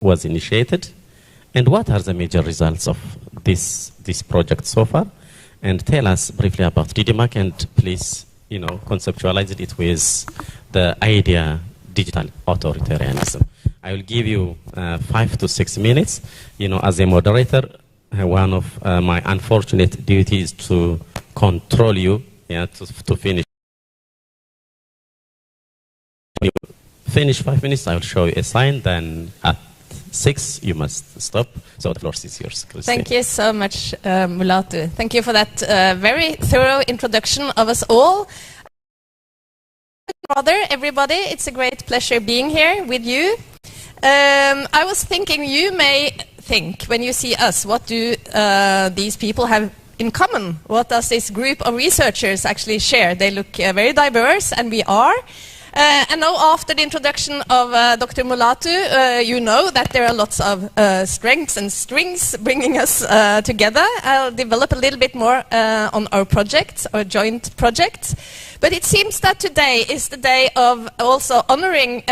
was initiated, and what are the major results of this project so far? And tell us briefly about DDMAC, and please, conceptualize it with the idea digital authoritarianism. I will give you 5 to 6 minutes. As a moderator, one of my unfortunate duties is to control you, to finish. When you finish 5 minutes, I will show you a sign. Then at 6, you must stop. So the floor is yours, Christine. Thank you so much, Mulatu. Thank you for that very thorough introduction of us all. Everybody, it's a great pleasure being here with you. I was thinking, you may think, when you see us, what do these people have in common? What does this group of researchers actually share? They look very diverse, and we are. And now, after the introduction of Dr. Mulatu, you know that there are lots of strengths and strings bringing us together. I'll develop a little bit more on our project, our joint project. But it seems that today is the day of also honoring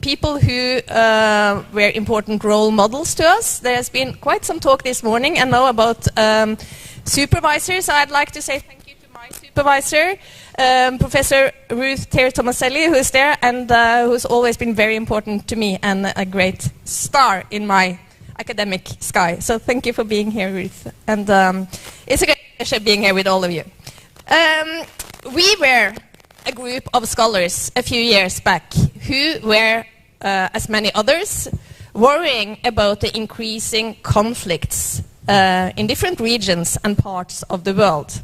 people who were important role models to us. There has been quite some talk this morning, and now about supervisors. I'd like to say thank you to my supervisor, Professor Ruth Terry-Tomaselli, who is there, and who's always been very important to me and a great star in my academic sky. So thank you for being here, Ruth. And it's a great pleasure being here with all of you. We were a group of scholars a few years back who were, as many others, worrying about the increasing conflicts in different regions and parts of the world.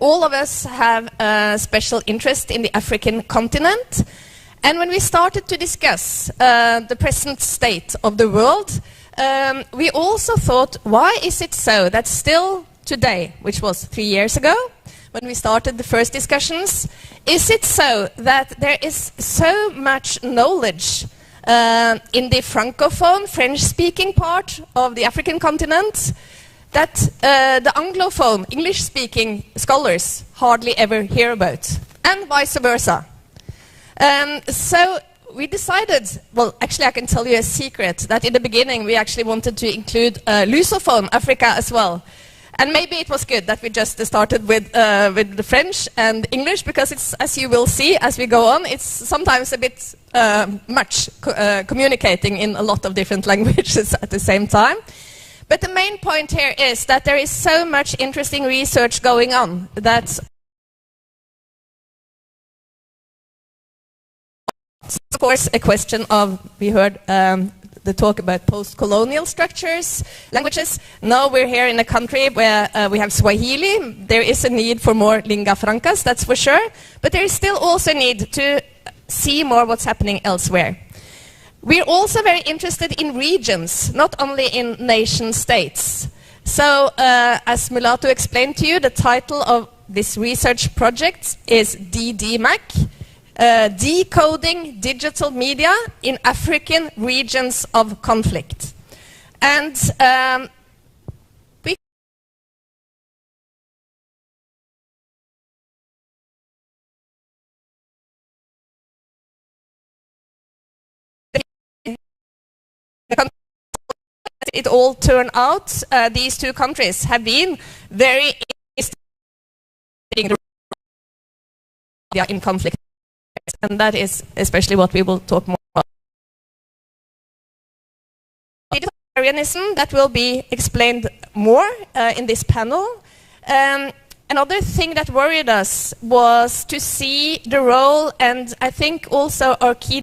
All of us have a special interest in the African continent, and when we started to discuss the present state of the world, we also thought, why is it so that still today, which was 3 years ago, when we started the first discussions, is it so that there is so much knowledge in the Francophone, French-speaking part of the African continent that the Anglophone, English-speaking scholars hardly ever hear about, and vice versa. So we decided, well, actually I can tell you a secret, that in the beginning we actually wanted to include Lusophone Africa as well. And maybe it was good that we just started with the French and English, because it's, as you will see as we go on, it's sometimes a bit much communicating in a lot of different languages at the same time. But the main point here is that there is so much interesting research going on that of course a question of, we heard the talk about post-colonial structures, languages. Now we're here in a country where we have Swahili. There is a need for more lingua francas, that's for sure. But there is still also a need to see more what's happening elsewhere. We're also very interested in regions, not only in nation-states. So, as Mulatu explained to you, the title of this research project is DDMAC, Decoding Digital Media in African Regions of Conflict. And it all turned out, these two countries have been very in conflict, and that is especially what we will talk more about. Digital authoritarianism, that will be explained more in this panel. Another thing that worried us was to see the role, and I think also our key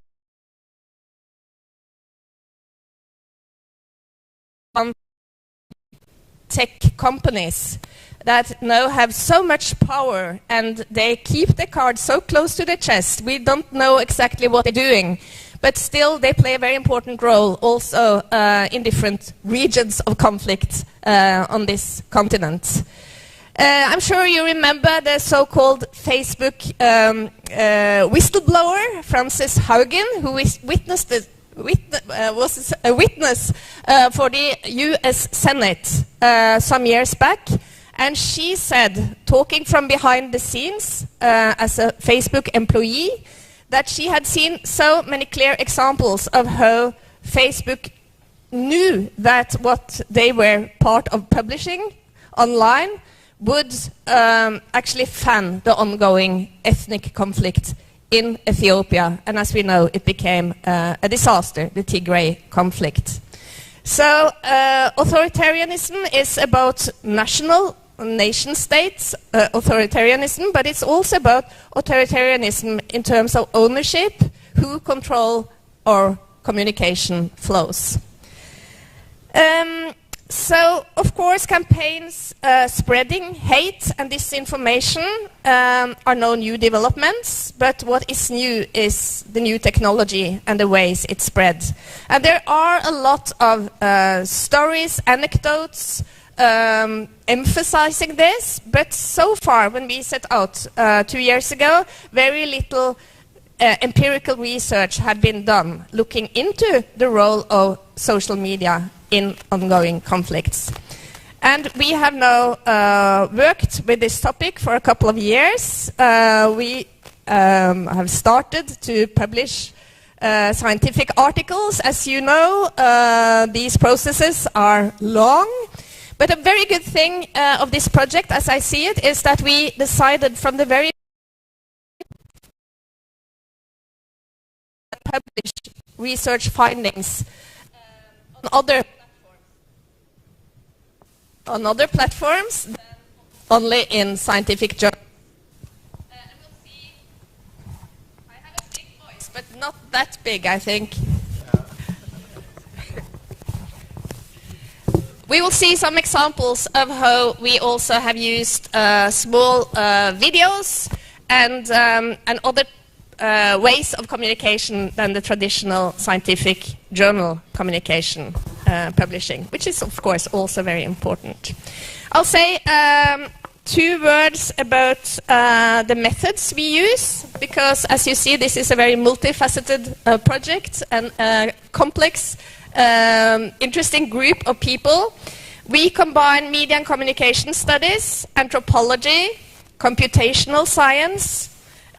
tech companies that now have so much power, and they keep the cards so close to the chest. We don't know exactly what they're doing, but still they play a very important role also in different regions of conflict on this continent. I'm sure you remember the so-called Facebook whistleblower, Frances Haugen, who was a witness for the US Senate some years back. And she said, talking from behind the scenes as a Facebook employee, that she had seen so many clear examples of how Facebook knew that what they were part of publishing online would actually fan the ongoing ethnic conflict in Ethiopia. And as we know, it became a disaster, the Tigray conflict. So authoritarianism is about nation states authoritarianism, but it's also about authoritarianism in terms of ownership, who control our communication flows. So, of course, campaigns spreading hate and disinformation are no new developments, but what is new is the new technology and the ways it spreads. And there are a lot of stories, anecdotes, emphasizing this, but so far, when we set out 2 years ago, very little empirical research had been done looking into the role of social media in ongoing conflicts. And we have now worked with this topic for a couple of years. We have started to publish scientific articles. As you know, these processes are long. But a very good thing of this project, as I see it, is that we decided from the very publish research findings on other platforms than only in scientific journals. I have a big voice, but not that big, I think. We will see some examples of how we also have used small videos and other ways of communication than the traditional scientific journal communication publishing, which is, of course, also very important. I'll say 2 words about the methods we use, because, as you see, this is a very multifaceted project and complex, interesting group of people. We combine media and communication studies, anthropology, computational science,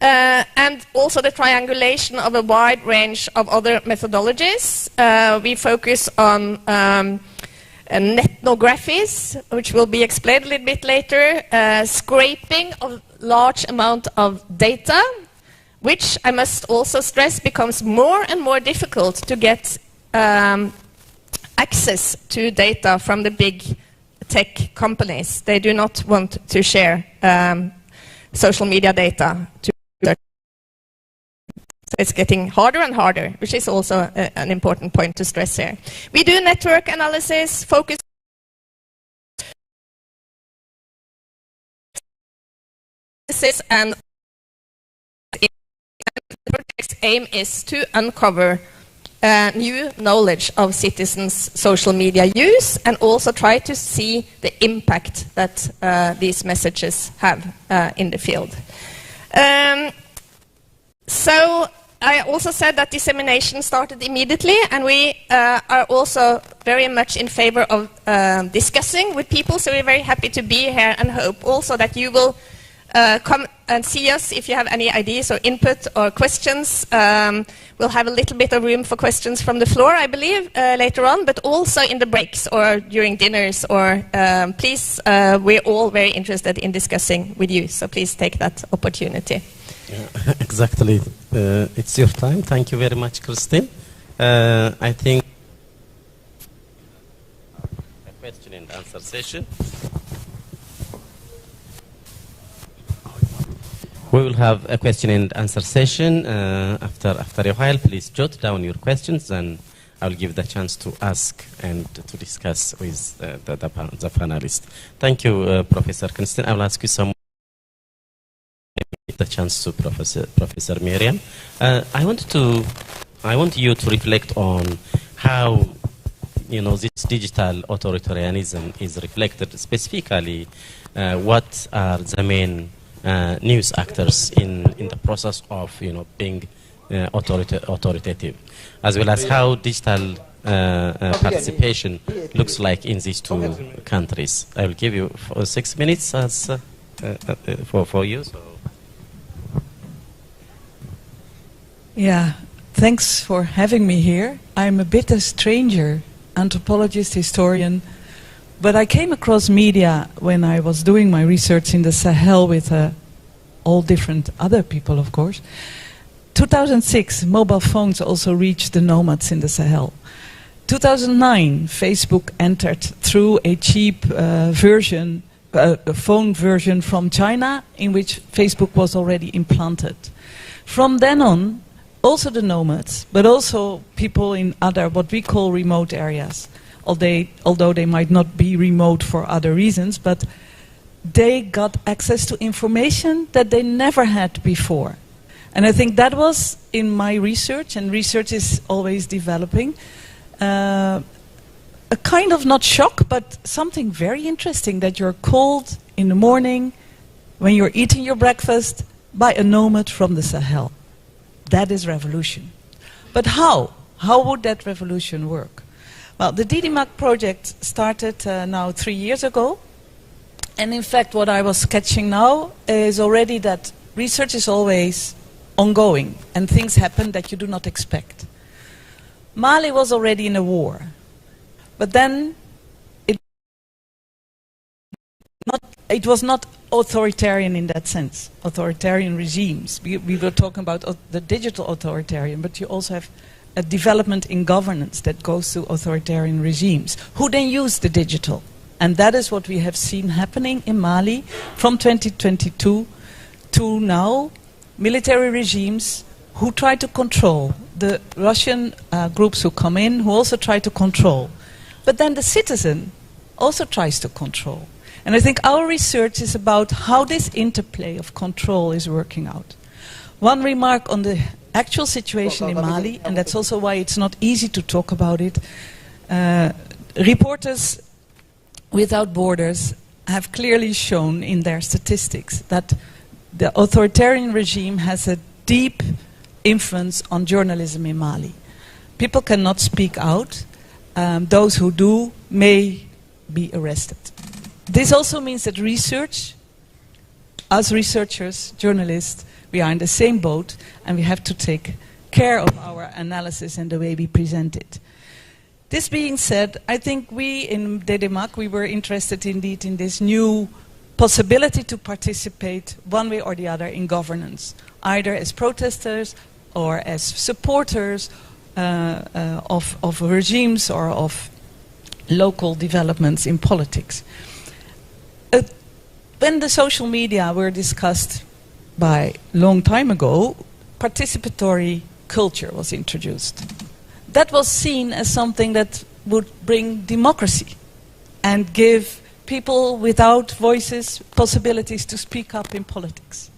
and also the triangulation of a wide range of other methodologies. We focus on ethnographies, which will be explained a little bit later, scraping of large amount of data, which I must also stress becomes more and more difficult to get access to data from the big tech companies. They do not want to share social media data. So it's getting harder and harder, which is also an important point to stress here. We do network analysis, focus and the project's aim is to uncover new knowledge of citizens' social media use and also try to see the impact that these messages have in the field. So I also said that dissemination started immediately, and we are also very much in favor of discussing with people, so we're very happy to be here and hope also that you will come and see us if you have any ideas or input or questions. We'll have a little bit of room for questions from the floor, I believe, later on, but also in the breaks or during dinners. Or please, we're all very interested in discussing with you, so please take that opportunity. Yeah, exactly. It's your time. Thank you very much, Christine. I think a question and answer session. We will have a question and answer session after a while. Please jot down your questions, and I will give the chance to ask and to discuss with the panelists. Thank you, Professor Christine. I will ask you some. The chance to Professor Miriam. I want you to reflect on how this digital authoritarianism is reflected. Specifically, what are the main news actors in the process of being authoritative, as well as how digital participation looks like in these 2 countries. I will give you 6 minutes as for you. So. Yeah, thanks for having me here. I'm a bit a stranger, anthropologist, historian, but I came across media when I was doing my research in the Sahel with all different other people, of course. 2006, mobile phones also reached the nomads in the Sahel. 2009, Facebook entered through a cheap phone version from China, in which Facebook was already implanted. From then on, also the nomads, but also people in other, what we call remote areas, although they might not be remote for other reasons, but they got access to information that they never had before. And I think that was in my research, and research is always developing, a kind of not shock, but something very interesting, that you're called in the morning when you're eating your breakfast by a nomad from the Sahel. That is revolution. But how? How would that revolution work? Well, the DDMAC project started now 3 years ago. And in fact, what I was sketching now is already that research is always ongoing and things happen that you do not expect. Mali was already in a war. But then it was not authoritarian in that sense, authoritarian regimes. We were talking about the digital authoritarian, but you also have a development in governance that goes to authoritarian regimes, who then use the digital. And that is what we have seen happening in Mali from 2022 to now, military regimes who try to control the Russian groups who come in, who also try to control. But then the citizen also tries to control. And I think our research is about how this interplay of control is working out. One remark on the actual situation in Mali, and that's also why it's not easy to talk about it. Reporters Without Borders have clearly shown in their statistics that the authoritarian regime has a deep influence on journalism in Mali. People cannot speak out. Those who do may be arrested. This also means that research, us researchers, journalists, we are in the same boat and we have to take care of our analysis and the way we present it. This being said, I think we in DDMAC, we were interested indeed in this new possibility to participate one way or the other in governance, either as protesters or as supporters of regimes or of local developments in politics. When the social media were discussed by long time ago, participatory culture was introduced. That was seen as something that would bring democracy and give people without voices possibilities to speak up in politics.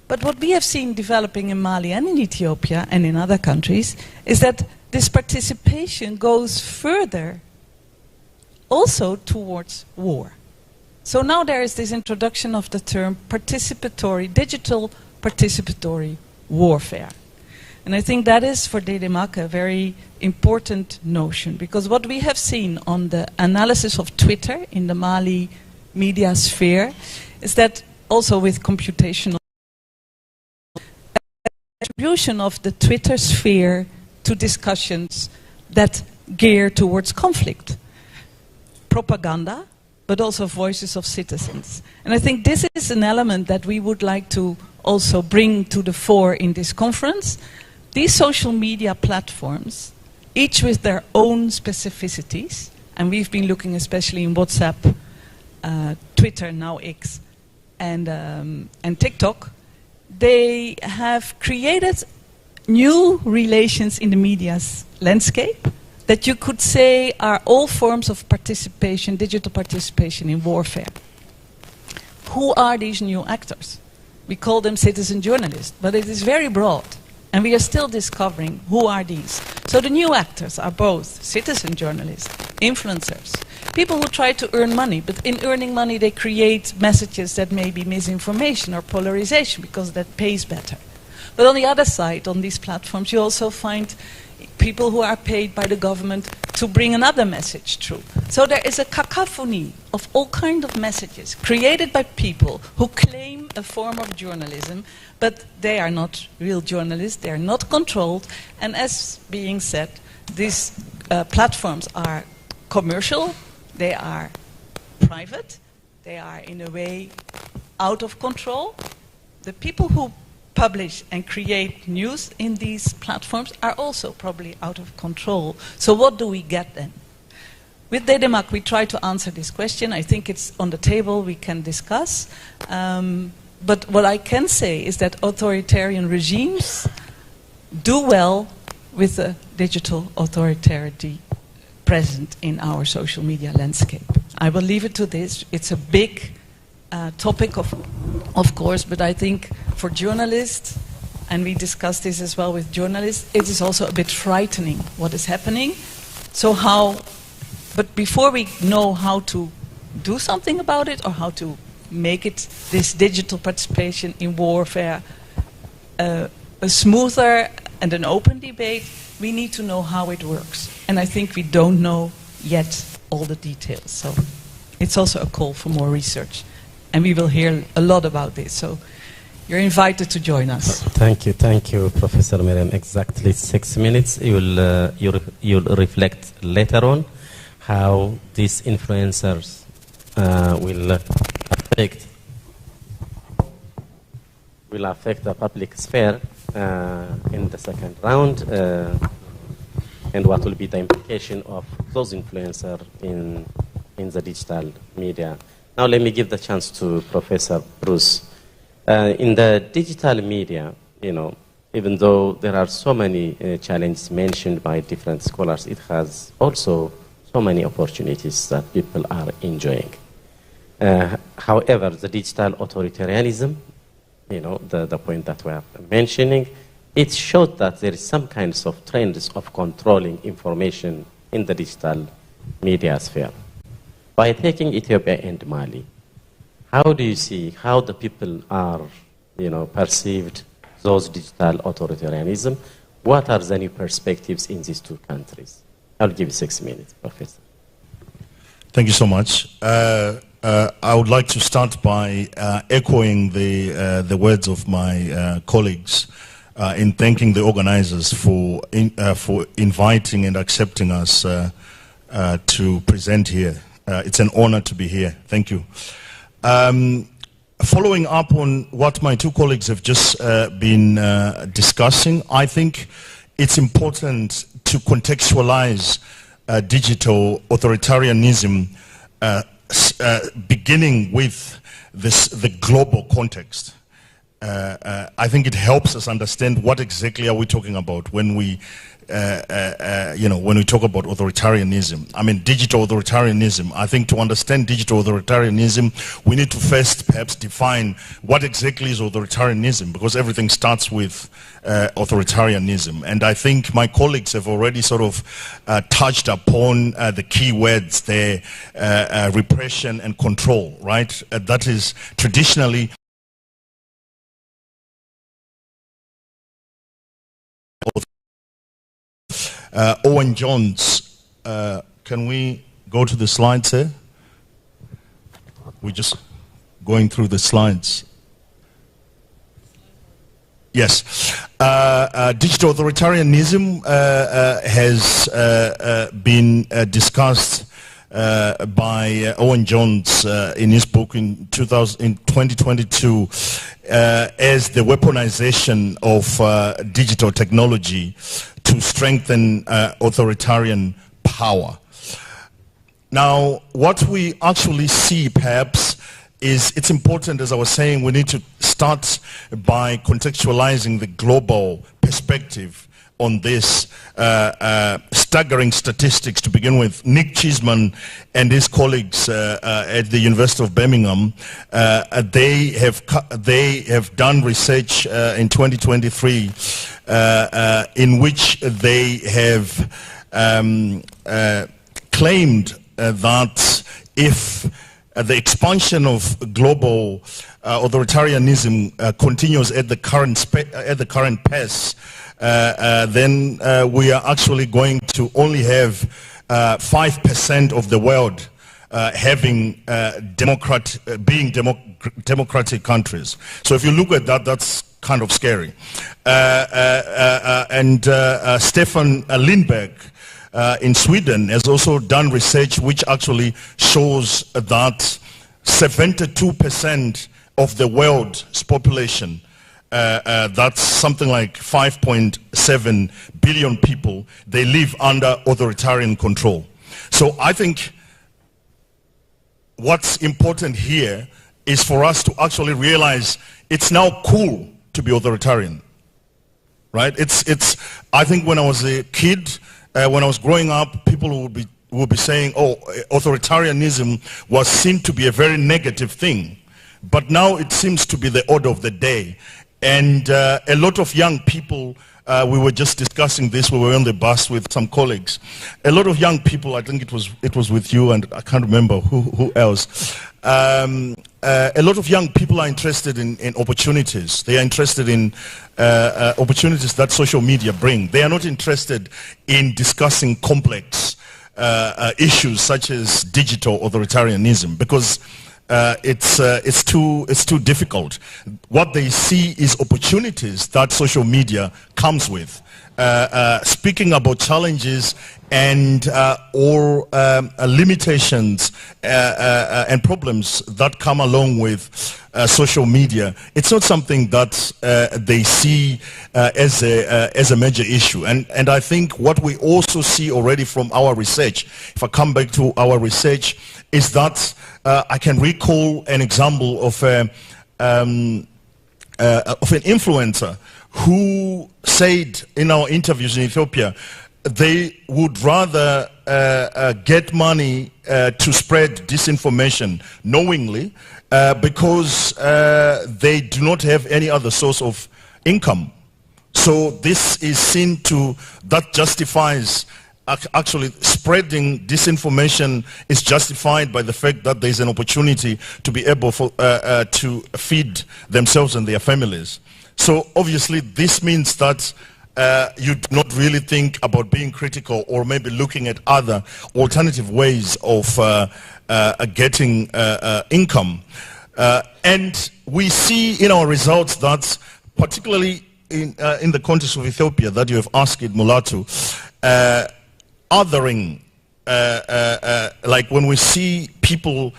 But what we have seen developing in Mali and in Ethiopia and in other countries is that this participation goes further also towards war. So now there is this introduction of the term participatory, digital participatory warfare. And I think that is for DDMAC a very important notion, because what we have seen on the analysis of Twitter in the Mali media sphere is that also with computational attribution of the Twitter sphere to discussions that gear towards conflict, propaganda, but also voices of citizens. And I think this is an element that we would like to also bring to the fore in this conference. These social media platforms, each with their own specificities, and we've been looking especially in WhatsApp, Twitter, now X, and TikTok, they have created new relations in the media's landscape that you could say are all forms of participation, digital participation in warfare. Who are these new actors? We call them citizen journalists, but it is very broad. And we are still discovering who are these. So the new actors are both citizen journalists, influencers, people who try to earn money, but in earning money they create messages that may be misinformation or polarization because that pays better. But on the other side, on these platforms, you also find people who are paid by the government to bring another message through. So there is a cacophony of all kinds of messages created by people who claim them a form of journalism, but they are not real journalists, they are not controlled, and as being said, these platforms are commercial, they are private, they are in a way out of control. The people who publish and create news in these platforms are also probably out of control. So what do we get then? With Dedemak, we try to answer this question. I think it's on the table, we can discuss. But what I can say is that authoritarian regimes do well with the digital authority present in our social media landscape. I will leave it to this. It's a big topic, of course, but I think for journalists, and we discussed this as well with journalists, it is also a bit frightening what is happening. So but before we know how to do something about it or how to make it, this digital participation in warfare, a smoother and an open debate, we need to know how it works. And I think we don't know yet all the details. So it's also a call for more research. And we will hear a lot about this. So you're invited to join us. Thank you, Professor Miriam. Exactly 6 minutes. You'll reflect later on how these influencers will affect the public sphere in the second round, and what will be the implication of those influencers in the digital media. Now let me give the chance to Professor Bruce. In the digital media, even though there are so many challenges mentioned by different scholars, it has also so many opportunities that people are enjoying. However, the digital authoritarianism, the point that we are mentioning, it showed that there is some kinds of trends of controlling information in the digital media sphere. By taking Ethiopia and Mali, how do you see how the people are, perceived those digital authoritarianism? What are the new perspectives in these two countries? I'll give you 6 minutes, Professor. Thank you so much. I would like to start by echoing the words of my colleagues in thanking the organizers for inviting and accepting us to present here. It's an honor to be here. Thank you. Following up on what my two colleagues have just been discussing, I think it's important to contextualize digital authoritarianism beginning with the global context. I think it helps us understand what exactly are we talking about when we when we talk about authoritarianism. I mean, digital authoritarianism. I think to understand digital authoritarianism, we need to first perhaps define what exactly is authoritarianism, because everything starts with authoritarianism. And I think my colleagues have already sort of touched upon the key words there, repression and control, right? That is traditionally Owen Jones, can we go to the slides here? We're just going through the slides. Yes. Digital authoritarianism has been discussed by Owen Jones in his book in 2022 as the weaponization of digital technology to strengthen authoritarian power. Now, what we actually see perhaps is, it's important, as I was saying, we need to start by contextualizing the global perspective on this staggering statistics. To begin with, Nick Cheeseman and his colleagues at the University of Birmingham, they have done research in 2023 in which they have claimed that if the expansion of global authoritarianism continues at the current pace, then we are actually going to only have 5% of the world having being democratic countries. So if you look at that, that's kind of scary. Stefan Lindberg in Sweden has also done research which actually shows that 72% of the world's population, that's something like 5.7 billion people, they live under authoritarian control. So I think what's important here is for us to actually realize it's now cool to be authoritarian, right? I think when I was a kid, when I was growing up, people would be saying, oh, authoritarianism was seen to be a very negative thing. But now it seems to be the order of the day. And a lot of young people, we were just discussing this, we were on the bus with some colleagues. A lot of young people, I think it was with you and I can't remember who else. A lot of young people are interested in opportunities. They are interested in opportunities that social media bring. They are not interested in discussing complex issues such as digital authoritarianism because it's too difficult. What they see is opportunities that social media comes with. Speaking about challenges and or limitations and problems that come along with social media, it's not something that they see as a major issue. And I think what we also see already from our research, if I come back to our research, is that I can recall an example of an influencer who said in our interviews in Ethiopia they would rather get money to spread disinformation knowingly because they do not have any other source of income. So this is seen to, that justifies actually spreading disinformation is justified by the fact that there is an opportunity to be able to feed themselves and their families. So obviously this means that you do not really think about being critical or maybe looking at other alternative ways of getting income. And we see in our results that particularly in the context of Ethiopia that you have asked Mulatu, othering, like when we see people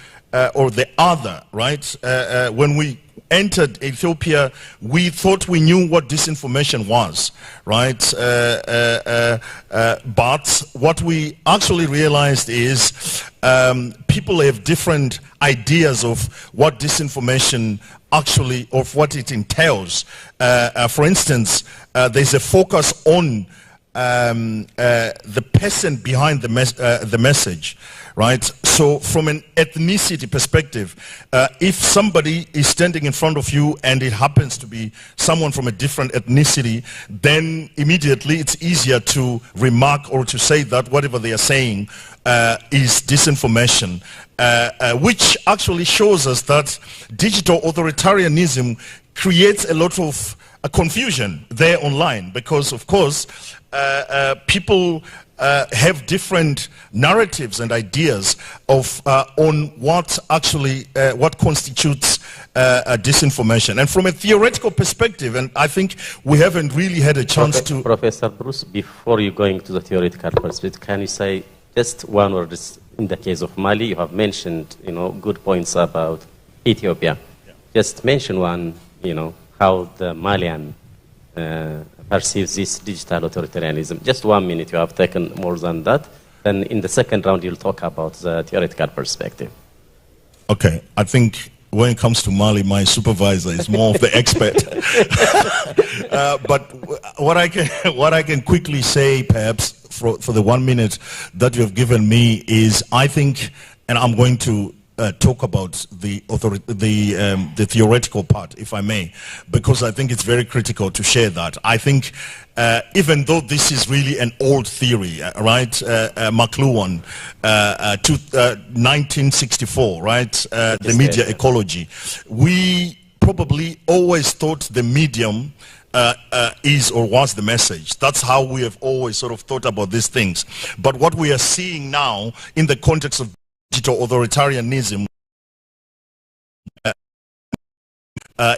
or the other, right? When we entered Ethiopia, we thought we knew what disinformation was, right? But what we actually realized is people have different ideas of what disinformation actually, of what it entails. For instance, there's a focus on the person behind the message, right? So from an ethnicity perspective, if somebody is standing in front of you and it happens to be someone from a different ethnicity, then immediately it's easier to remark or to say that whatever they are saying is disinformation, which actually shows us that digital authoritarianism creates a lot of confusion there online, because of course people have different narratives and ideas of on what actually what constitutes disinformation. And from a theoretical perspective, and I think we haven't really had a chance to... Professor Bruce, before you going to the theoretical perspective, can you say just one word in the case of Mali? You have mentioned, you know, good points about Ethiopia. Yeah. Just mention one, you know, how the Malian perceives this digital authoritarianism. Just 1 minute, you have taken more than that. Then in the second round, you'll talk about the theoretical perspective. Okay, I think when it comes to Mali, my supervisor is more of the expert. But what I can quickly say, perhaps, for the 1 minute that you have given me is, I think, and I'm going to talk about the theoretical part, if I may, because I think it's very critical to share that. I think even though this is really an old theory, right, McLuhan, 1964, right, the media ecology, we probably always thought the medium is or was the message. That's how we have always sort of thought about these things. But what we are seeing now in the context of digital authoritarianism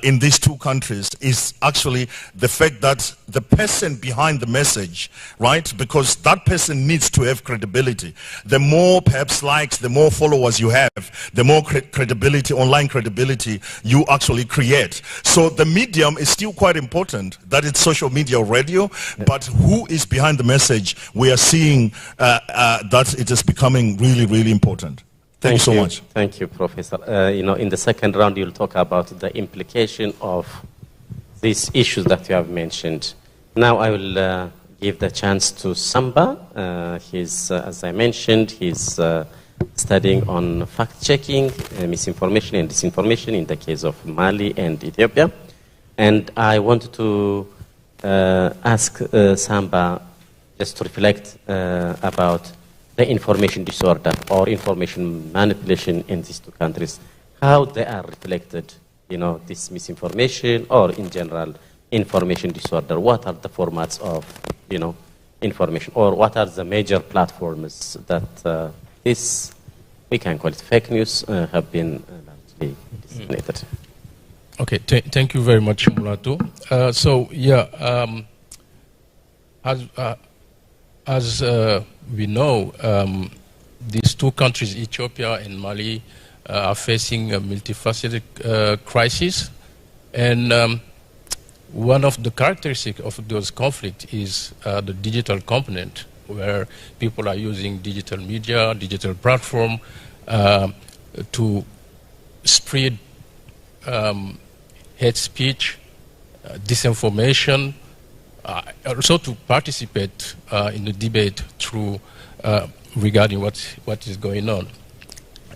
in these two countries is actually the fact that the person behind the message, right? Because that person needs to have credibility. The more perhaps likes, the more followers you have, the more credibility, online credibility you actually create. So the medium is still quite important, that it's social media or radio, but who is behind the message? We are seeing that it is becoming really, really important. Thank you so much. Thank you, Professor. In the second round, you'll talk about the implication of these issues that you have mentioned. Now I will give the chance to Samba. As I mentioned, he's studying on fact-checking, misinformation and disinformation in the case of Mali and Ethiopia. And I want to ask Samba just to reflect about the information disorder or information manipulation in these two countries, how they are reflected, this misinformation or in general information disorder. What are the formats of, information, or what are the major platforms that this, we can call it fake news, have been largely disseminated? Okay, thank you very much, Mulato. As we know, these two countries, Ethiopia and Mali, are facing a multifaceted crisis. And one of the characteristics of those conflicts is the digital component, where people are using digital media, digital platform to spread hate speech, disinformation, also to participate in the debate through regarding what is going on.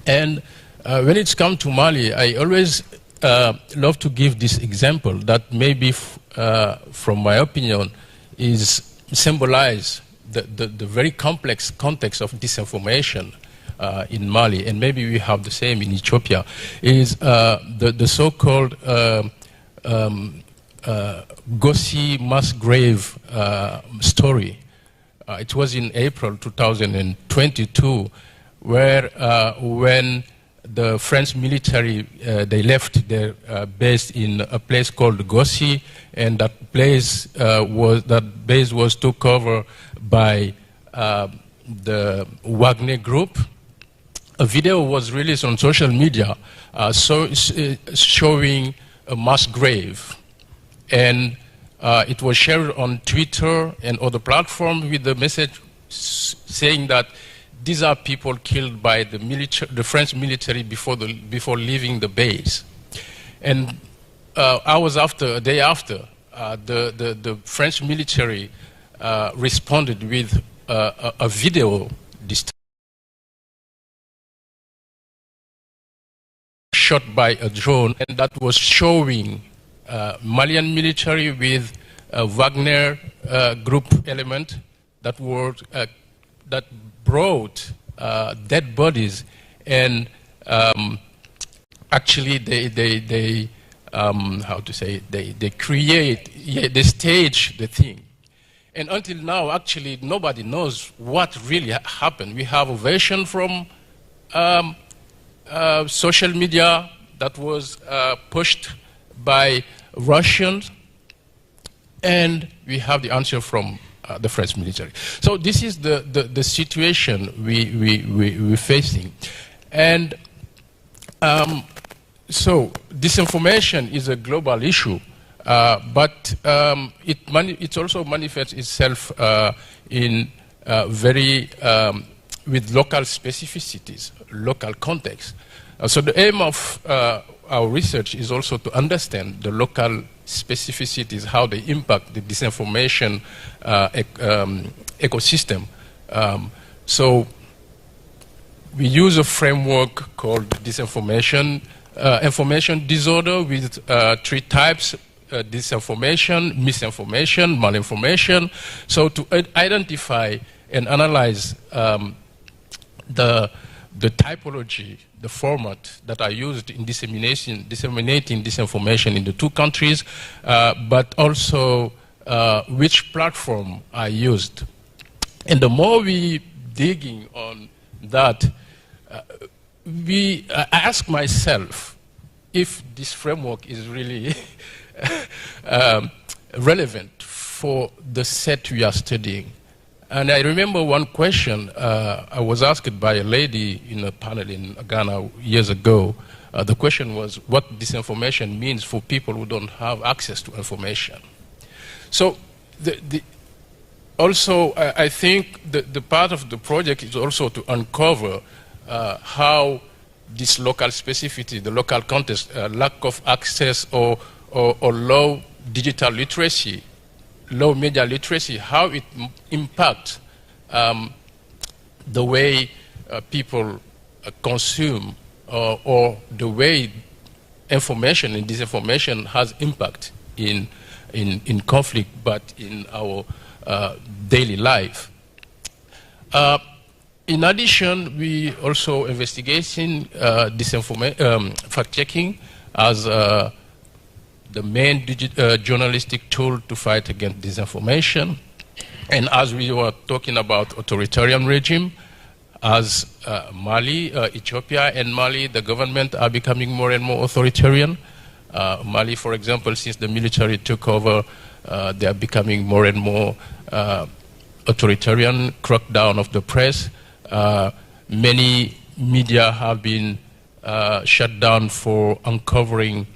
And when it's come to Mali, I always love to give this example that maybe, from my opinion, is symbolize the very complex context of disinformation in Mali, and maybe we have the same in Ethiopia, is the so-called Gossi mass grave story. It was in April 2022, where when the French military they left their base in a place called Gossi, and that base was took over by the Wagner group. A video was released on social media showing a mass grave. And it was shared on Twitter and other platforms with the message saying that these are people killed by the French military before leaving the base. And a day after, the French military responded with a video shot by a drone, and that was showing Malian military with a Wagner group element that brought dead bodies, and actually they stage the thing. And until now, actually, nobody knows what really happened. We have a version from social media that was pushed by Russians, and we have the answer from the French military. So this is the situation we're facing. And so disinformation is a global issue, but it also manifests itself in very with local specificities, local context. So the aim of our research is also to understand the local specificities, how they impact the disinformation ecosystem. So we use a framework called disinformation information disorder with 3 types: disinformation, misinformation, malinformation. So to identify and analyze the typology, the format that are used in disseminating disinformation in the 2 countries, but also which platform are used. And the more we digging on that, I ask myself if this framework is really relevant for the set we are studying. And I remember one question I was asked by a lady in a panel in Ghana years ago. The question was what disinformation means for people who don't have access to information. So also, I think the part of the project is also to uncover how this local specificity, the local context, lack of access or low digital literacy, low media literacy, how it impacts the way people consume or the way information and disinformation has impact in conflict, but in our daily life. In addition, we also investigating fact-checking as the main journalistic tool to fight against disinformation. And as we were talking about authoritarian regime, as Mali, Ethiopia and Mali, the government are becoming more and more authoritarian. Mali, for example, since the military took over, they are becoming more and more authoritarian, crackdown of the press. Many media have been shut down for uncovering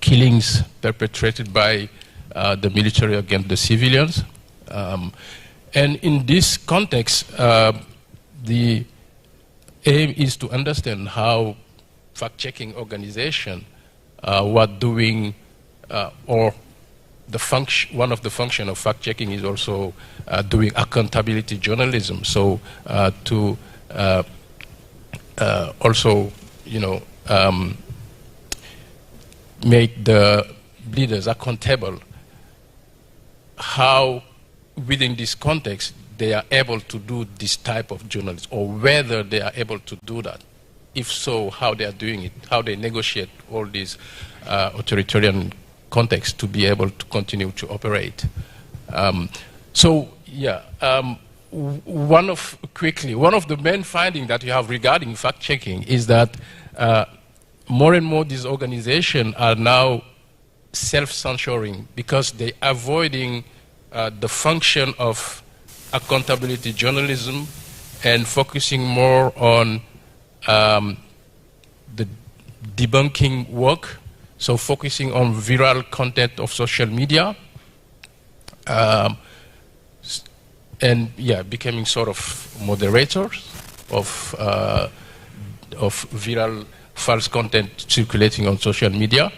killings perpetrated by the military against the civilians. And in this context, the aim is to understand how fact-checking organizations were doing, or one of the functions of fact-checking is also doing accountability journalism. So to also, make the leaders accountable, how within this context they are able to do this type of journalism, or whether they are able to do that. If so, how they are doing it, how they negotiate all these authoritarian contexts to be able to continue to operate. One of the main findings that you have regarding fact-checking is that more and more these organizations are now self-censoring because they are avoiding the function of accountability journalism and focusing more on the debunking work, so focusing on viral content of social media, becoming sort of moderators of viral false content circulating on social media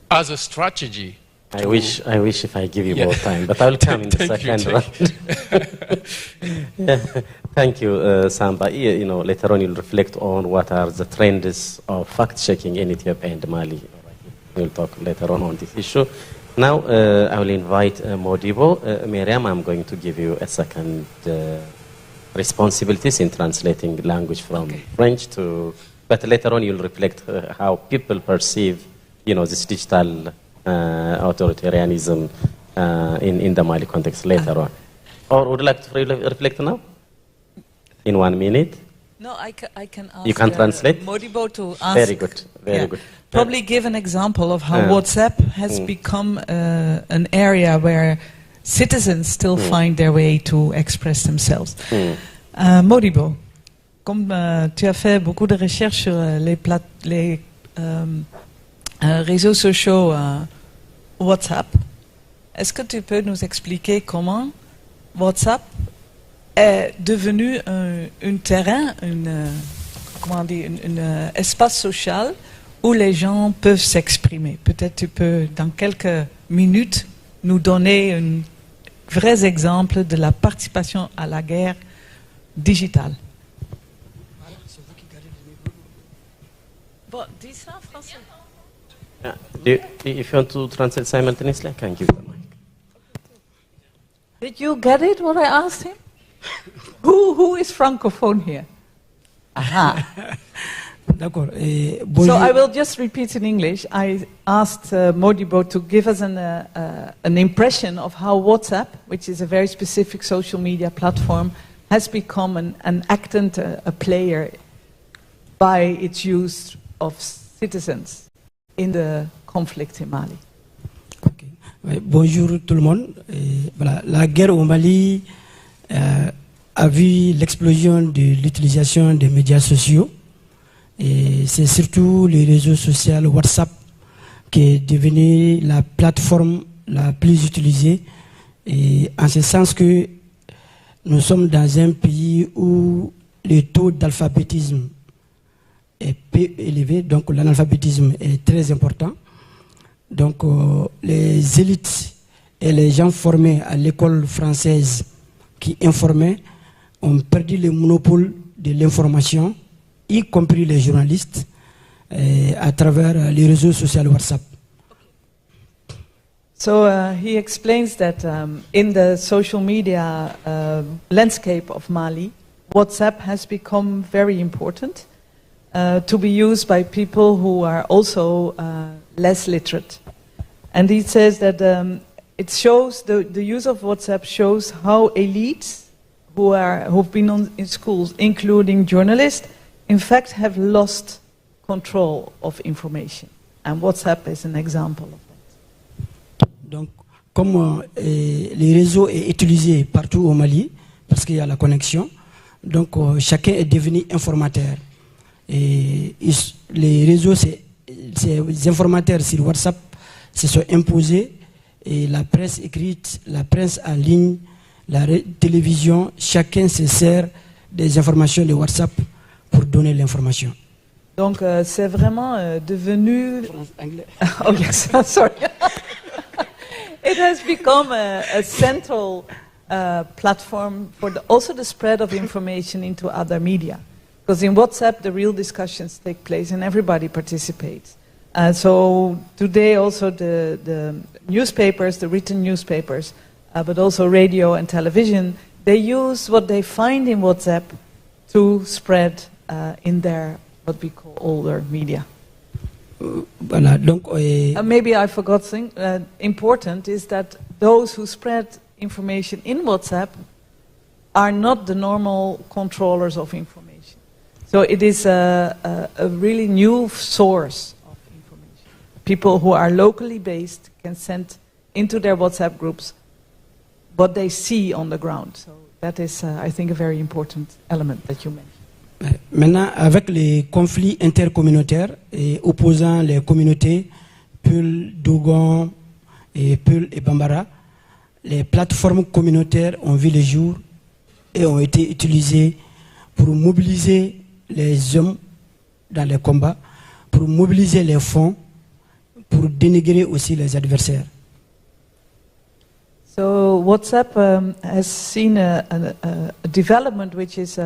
as a strategy. I wish if I give you more time, but I'll come in the second round. Thank you, Samba. Later on you'll reflect on what are the trends of fact-checking in Ethiopia and Mali. We'll talk later on this issue. Now I will invite Modibo. Miriam, I'm going to give you a second responsibilities in translating language from French to, but later on you'll reflect how people perceive, this digital authoritarianism in the Mali context later on. Or would you like to reflect now? In 1 minute? No, I can ask. You can translate? Modibo to ask. Very good, very good. Probably give an example of how WhatsApp has become an area where citizens still find their way to express themselves. Modibo, comme tu as fait beaucoup de recherches sur les réseaux sociaux WhatsApp, est-ce que tu peux nous expliquer comment WhatsApp est devenu un terrain, un espace social où les gens peuvent s'exprimer? Peut-être tu peux, dans quelques minutes, nous donner un vrai exemple de la participation à la guerre digitale. Bon, dis ça en français. If you want to translate simultaneously, I can give you the mic. Did you get it, what I asked him? Who is francophone here? Aha. So I will just repeat in English. I asked Modibo to give us an impression of how WhatsApp, which is a very specific social media platform, has become an actant, a player by its use of citizens in the conflict in Mali. Okay. Bonjour tout le monde. Voilà, la guerre au Mali a vu l'explosion de l'utilisation des médias sociaux. Et c'est surtout les réseaux sociaux WhatsApp qui est devenu la plateforme la plus utilisée. Et en ce sens que nous sommes dans un pays où le taux d'alphabétisme est peu élevé, donc l'analphabétisme est très important. Donc les élites et les gens formés à l'école française qui informaient ont perdu le monopole de l'information, y compris les journalistes, à travers les réseaux sociaux WhatsApp. So he explains that in the social media landscape of Mali, WhatsApp has become very important to be used by people who are also less literate. And he says that it shows, the use of WhatsApp shows how elites who've been in schools, including journalists, in fact have lost control of information. And WhatsApp is an example of that. Donc, comme les réseaux est utilisé partout au Mali, parce qu'il y a la connexion, donc chacun est devenu informateur. Et les réseaux, ces informateurs sur WhatsApp se sont imposés, et la presse écrite, la presse en ligne, la télévision, chacun se sert des informations de WhatsApp pour donner l'information. Donc c'est vraiment devenu... Oh yes, sorry. It has become a central platform for also the spread of information into other media. Because in WhatsApp the real discussions take place and everybody participates. So today also the newspapers, the written newspapers, but also radio and television, they use what they find in WhatsApp to spread in their, what we call older media. Voilà, donc, maybe I forgot something important is that those who spread information in WhatsApp are not the normal controllers of information. So it is a really new source of information. People who are locally based can send into their WhatsApp groups what they see on the ground. So that is, I think, a very important element that you mentioned. Maintenant, avec les conflits intercommunautaires et opposant les communautés Peul, Dogon, Peul et Bambara, les plateformes communautaires ont vu le jour et ont été utilisées pour mobiliser les hommes dans les combats, pour mobiliser les fonds, pour dénigrer aussi les adversaires. So WhatsApp has seen a development which is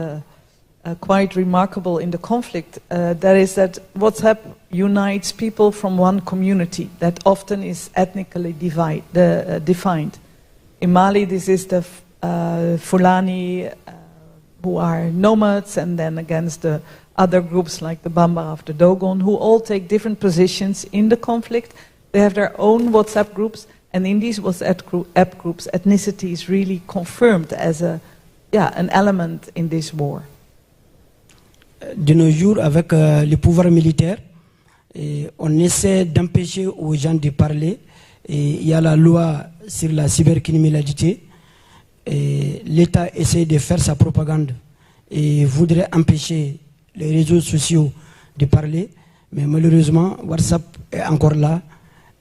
quite remarkable in the conflict. That is that WhatsApp unites people from one community that often is ethnically defined. In Mali, this is the Fulani who are nomads, and then against the other groups like the Bambara of the Dogon, who all take different positions in the conflict. They have their own WhatsApp groups, and in these WhatsApp groups, ethnicity is really confirmed as an element in this war. De nos jours, avec le pouvoir militaire, on essaie d'empêcher aux gens de parler. Il y a la loi sur la cybercriminalité. L'État essaie de faire sa propagande et voudrait empêcher les réseaux sociaux de parler. Mais malheureusement, WhatsApp est encore là.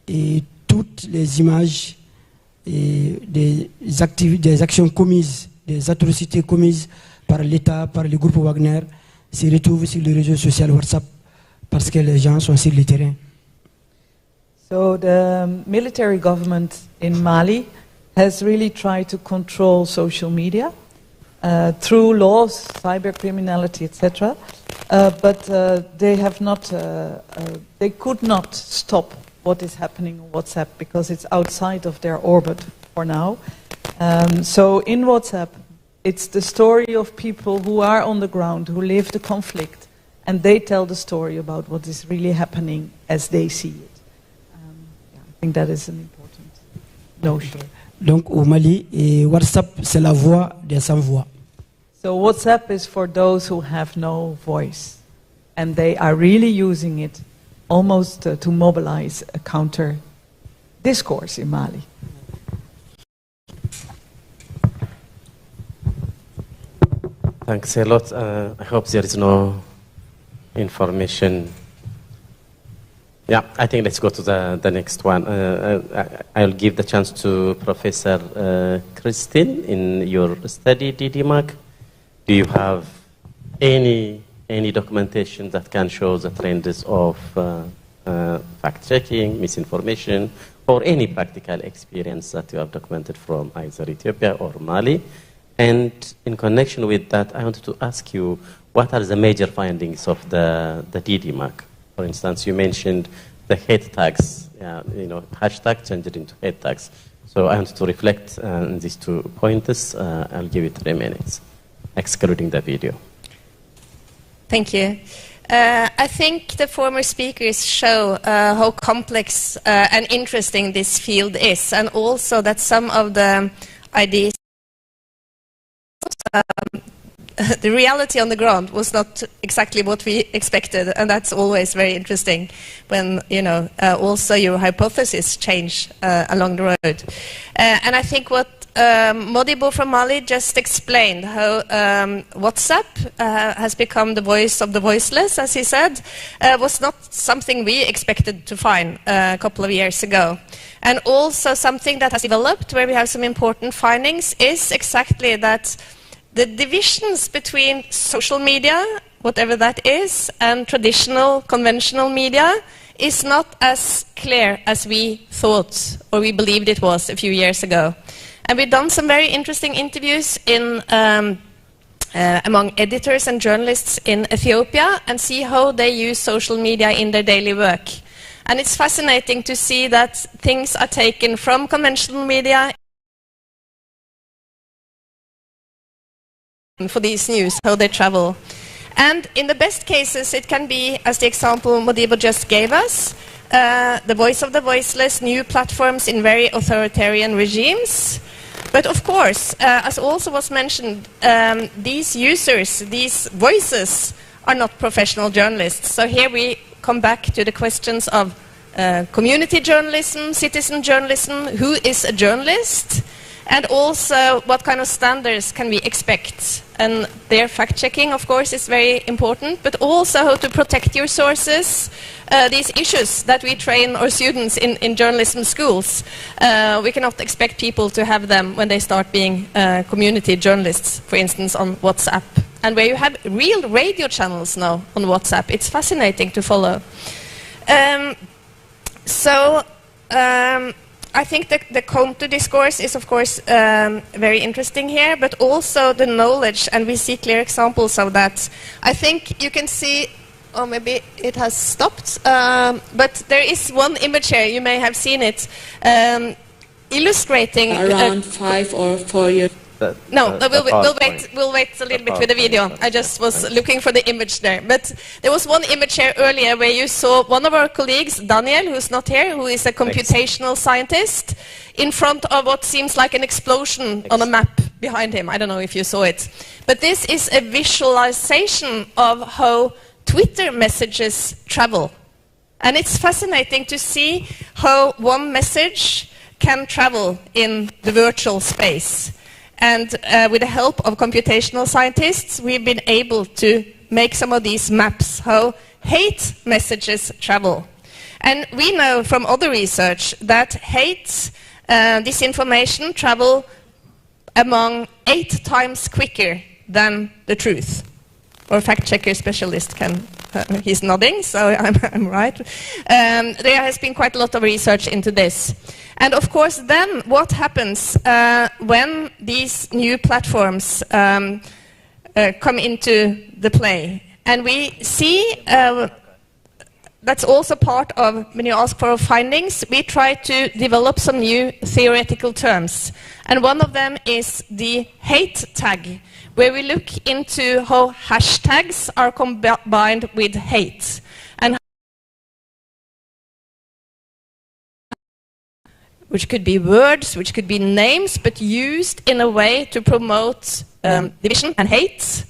Et toutes les images et des actions commises, des atrocités commises par l'État, par le groupe Wagner, se retrouvent sur les réseaux sociaux WhatsApp parce que les gens sont sur le terrain. So the military government in Mali has really tried to control social media through laws, cybercriminality, etc. But they have not, they could not stop what is happening on WhatsApp because it's outside of their orbit for now. So in WhatsApp, it's the story of people who are on the ground, who live the conflict, and they tell the story about what is really happening as they see it. I think that is an important notion. Donc au Mali, WhatsApp, c'est la voix des sans-voix. So WhatsApp is for those who have no voice. And they are really using it almost to mobilize a counter discourse in Mali. Thanks a lot. I hope there is no information. Yeah, I think let's go to the next one. I'll give the chance to Professor Christine. In your study, DDMAC, do you have any documentation that can show the trends of fact-checking, misinformation, or any practical experience that you have documented from either Ethiopia or Mali? And in connection with that, I wanted to ask you, what are the major findings of the DDMAC? For instance, you mentioned the hate tags, hashtag changed into hate tags. So I want to reflect on these 2 pointers. I'll give you 3 minutes, excluding the video. Thank you. I think the former speakers show how complex and interesting this field is, and also that some of the ideas, the reality on the ground was not exactly what we expected, and that's always very interesting when, also your hypotheses change along the road. And I think what Modibo from Mali just explained, how WhatsApp has become the voice of the voiceless, as he said, was not something we expected to find a couple of years ago. And also something that has developed, where we have some important findings, is exactly that the divisions between social media, whatever that is, and traditional, conventional media is not as clear as we thought or we believed it was a few years ago. And we've done some very interesting interviews among editors and journalists in Ethiopia and see how they use social media in their daily work. And it's fascinating to see that things are taken from conventional media for these news, how they travel. And in the best cases, it can be, as the example Modibo just gave us, the voice of the voiceless, new platforms in very authoritarian regimes. But of course, as also was mentioned, these users, these voices, are not professional journalists. So here we come back to the questions of community journalism, citizen journalism, who is a journalist, and also what kind of standards can we expect. And their fact-checking, of course, is very important, but also how to protect your sources, these issues that we train our students in journalism schools. We cannot expect people to have them when they start being community journalists, for instance, on WhatsApp. And where you have real radio channels now on WhatsApp, it's fascinating to follow. I think the counter discourse is, of course, very interesting here, but also the knowledge, and we see clear examples of that. I think you can see, or maybe it has stopped, but there is one image here, you may have seen it, illustrating... Around 5 or 4 years. We'll wait a little bit with the video. I just was looking for the image there. But there was one image here earlier where you saw one of our colleagues, Daniel, who's not here, who is a computational scientist, in front of what seems like an explosion on a map behind him. I don't know if you saw it. But this is a visualization of how Twitter messages travel. And it's fascinating to see how one message can travel in the virtual space. And with the help of computational scientists, we've been able to make some of these maps, how hate messages travel. And we know from other research that hate, disinformation, travel among 8 times quicker than the truth. Our fact-checker specialist can, he's nodding, so I'm right. There has been quite a lot of research into this. And of course, then what happens when these new platforms come into the play? And we see that's also part of, when you ask for our findings, we try to develop some new theoretical terms. And one of them is the hate tag, where we look into how hashtags are combined with hate. And which could be words, which could be names, but used in a way to promote division and hate,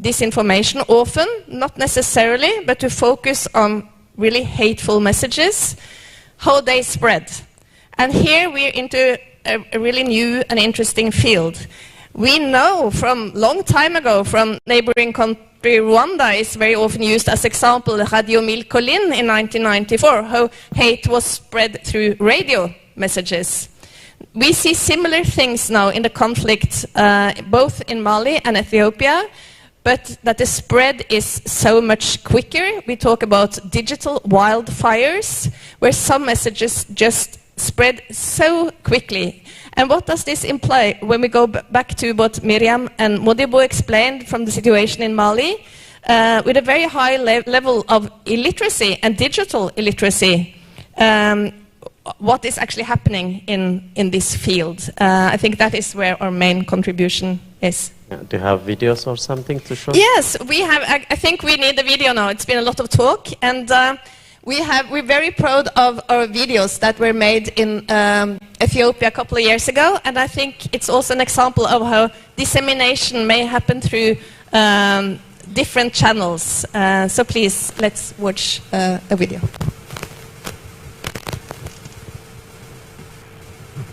disinformation often, not necessarily, but to focus on really hateful messages, how they spread. And here we're into a really new and interesting field. We know from long time ago, from neighboring country Rwanda is very often used as example, Radio Mille Collines in 1994, how hate was spread through radio messages. We see similar things now in the conflict, both in Mali and Ethiopia, but that the spread is so much quicker. We talk about digital wildfires, where some messages just spread so quickly. And what does this imply when we go back to what Miriam and Modibo explained from the situation in Mali, with a very high level of illiteracy and digital illiteracy, what is actually happening in this field? I think that is where our main contribution is. Do you have videos or something to show? Yes, we have. I think we need a video now. It's been a lot of talk, and we're very proud of our videos that were made in Ethiopia a couple of years ago, and I think it's also an example of how dissemination may happen through different channels. So please, let's watch a video.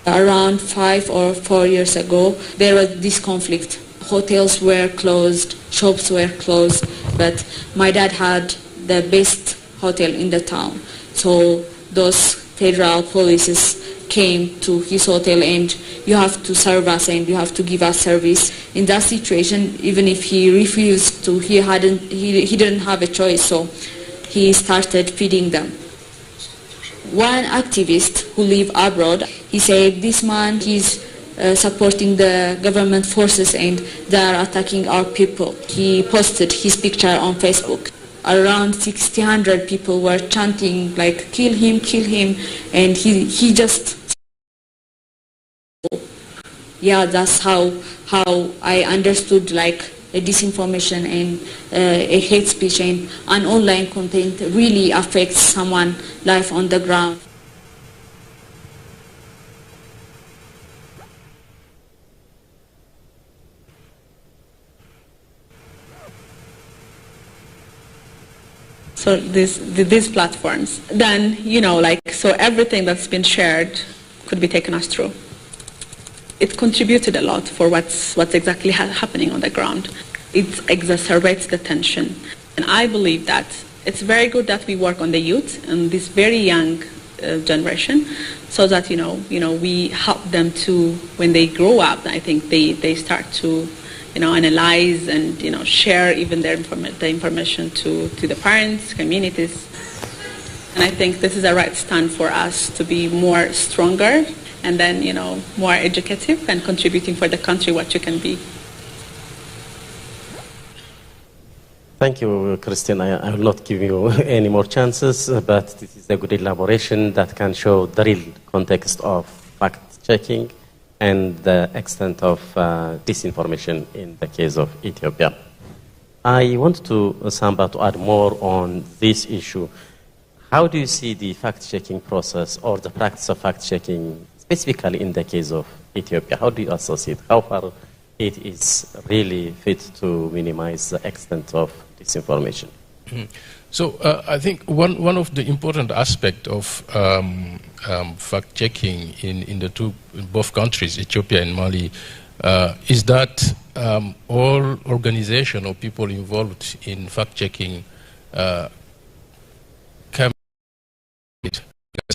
Around 5 or 4 years ago, there was this conflict. Hotels were closed, shops were closed, but my dad had the best hotel in the town. So those federal police came to his hotel and you have to serve us and you have to give us service. In that situation, even if he refused to, he didn't have a choice, so he started feeding them. One activist who lived abroad, he said, this man, he's supporting the government forces and they are attacking our people. He posted his picture on Facebook. Around 600 people were chanting like, kill him, and he just... Yeah, that's how I understood like a disinformation and a hate speech and an online content really affects someone's life on the ground. So these platforms, then, you know, like, so everything that's been shared could be taken as true. It contributed a lot for what's exactly happening on the ground. It exacerbates the tension. And I believe that it's very good that we work on the youth and this very young generation, so that, you know, we help them to, when they grow up, I think they start to, you know, analyze and, you know, share even the information to the parents, communities. And I think this is a right stand for us to be more stronger and then, you know, more educative and contributing for the country what you can be. Thank you, Christine. I will not give you any more chances, but this is a good elaboration that can show the real context of fact-checking and the extent of disinformation in the case of Ethiopia. I want to, Samba, to add more on this issue. How do you see the fact-checking process or the practice of fact-checking, specifically in the case of Ethiopia? How do you associate? How far it is really fit to minimize the extent of disinformation? So I think one of the important aspects of fact-checking in both countries, Ethiopia and Mali, is that all organizations or people involved in fact-checking can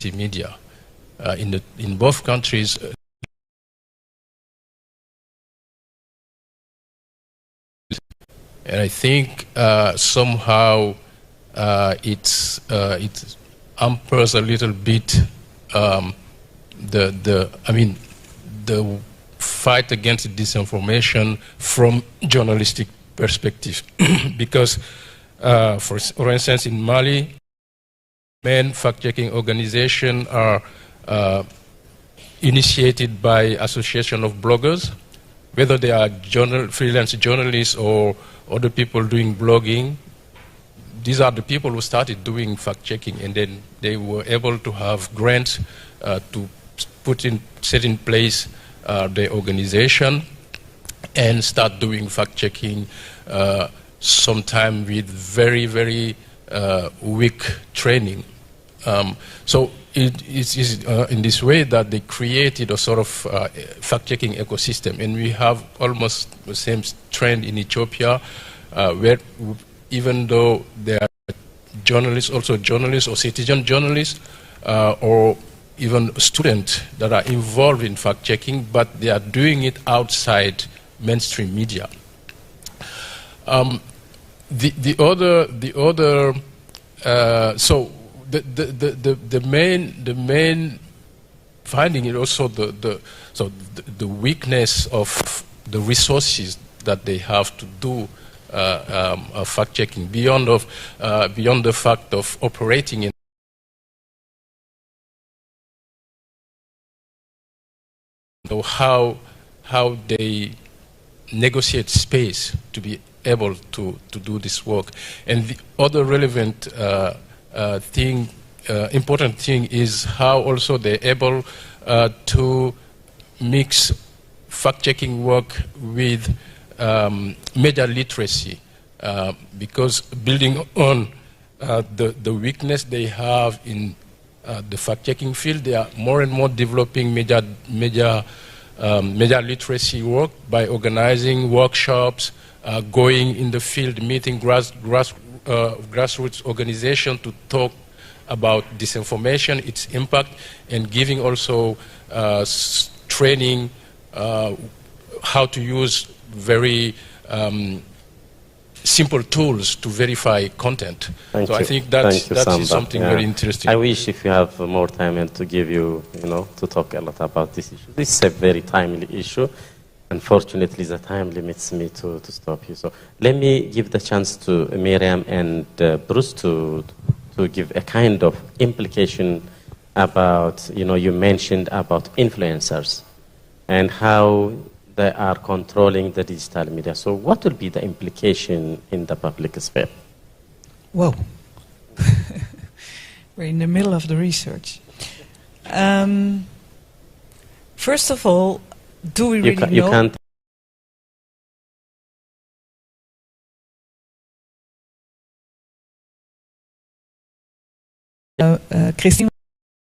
be media. In both countries, and I think somehow it hampers a little bit the fight against disinformation from journalistic perspective, because for instance in Mali, main fact-checking organizations are initiated by association of bloggers, whether they are freelance journalists or other people doing blogging. These are the people who started doing fact-checking, and then they were able to have grants to set in place the organization and start doing fact-checking, sometime with very, very weak training. So it is in this way that they created a sort of fact-checking ecosystem, and we have almost the same trend in Ethiopia, where even though there are journalists, also journalists or citizen journalists, or even students that are involved in fact-checking, but they are doing it outside mainstream media. The main finding is also the weakness of the resources that they have to do fact-checking beyond the fact of operating in how they negotiate space to be able to do this work. And the other relevant important thing is how also they're able to mix fact-checking work with media literacy, because building on the weakness they have in the fact-checking field, they are more and more developing media literacy work by organizing workshops, going in the field, meeting grassroots organizations to talk about disinformation, its impact, and giving also training how to use very simple tools to verify content. Thank so you. I think that is something very interesting. I wish if you have more time and to give you, to talk a lot about this issue. This is a very timely issue. Unfortunately, the time limits me to stop you. So let me give the chance to Miriam and Bruce to give a kind of implication about, you mentioned about influencers and how they are controlling the digital media. So what will be the implication in the public sphere? Whoa. We're in the middle of the research. First of all, do we really know? You can't. Christine,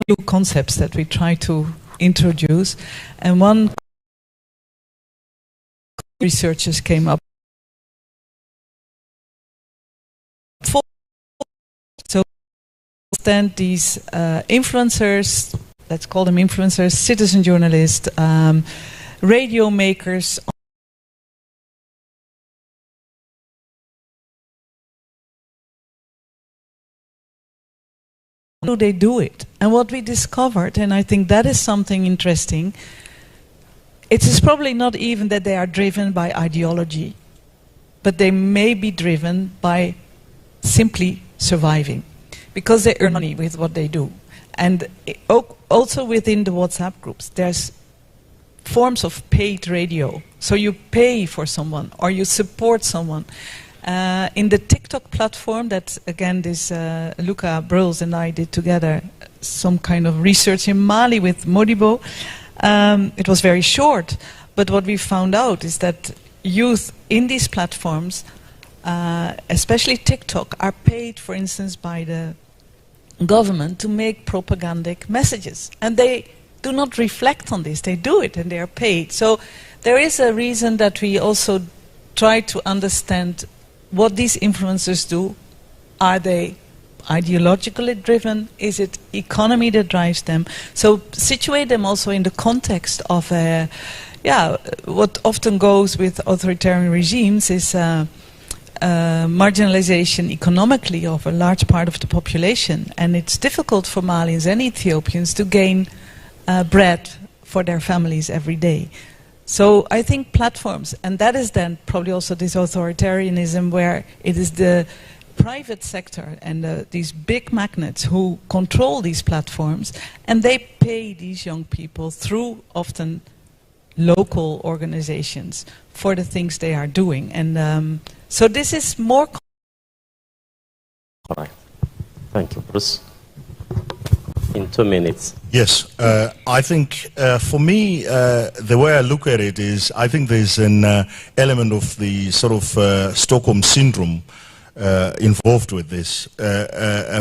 new concepts that we try to introduce, and one researchers came up. So understand these influencers, let's call them influencers, citizen journalists, radio makers. How do they do it? And what we discovered, and I think that is something interesting, it is probably not even that they are driven by ideology, but they may be driven by simply surviving, because they earn money with what they do. And also within the WhatsApp groups, there's forms of paid radio. So you pay for someone or you support someone. In the TikTok platform that, again, this Luca Bruls and I did together, some kind of research in Mali with Modibo, it was very short. But what we found out is that youth in these platforms, especially TikTok, are paid, for instance, by the government to make propagandic messages. And they do not reflect on this. They do it and they are paid. So there is a reason that we also try to understand what these influencers do. Are they ideologically driven? Is it economy that drives them? So situate them also in the context of what often goes with authoritarian regimes is marginalization economically of a large part of the population. And it's difficult for Malians and Ethiopians to gain bread for their families every day. So I think platforms, and that is then probably also this authoritarianism where it is the private sector and these big magnates who control these platforms, and they pay these young people through often local organizations for the things they are doing. And so this is more... All right. Thank you, Bruce. in 2 minutes. Yes, I think for me, the way I look at it is, I think there's an element of the sort of Stockholm syndrome involved with this,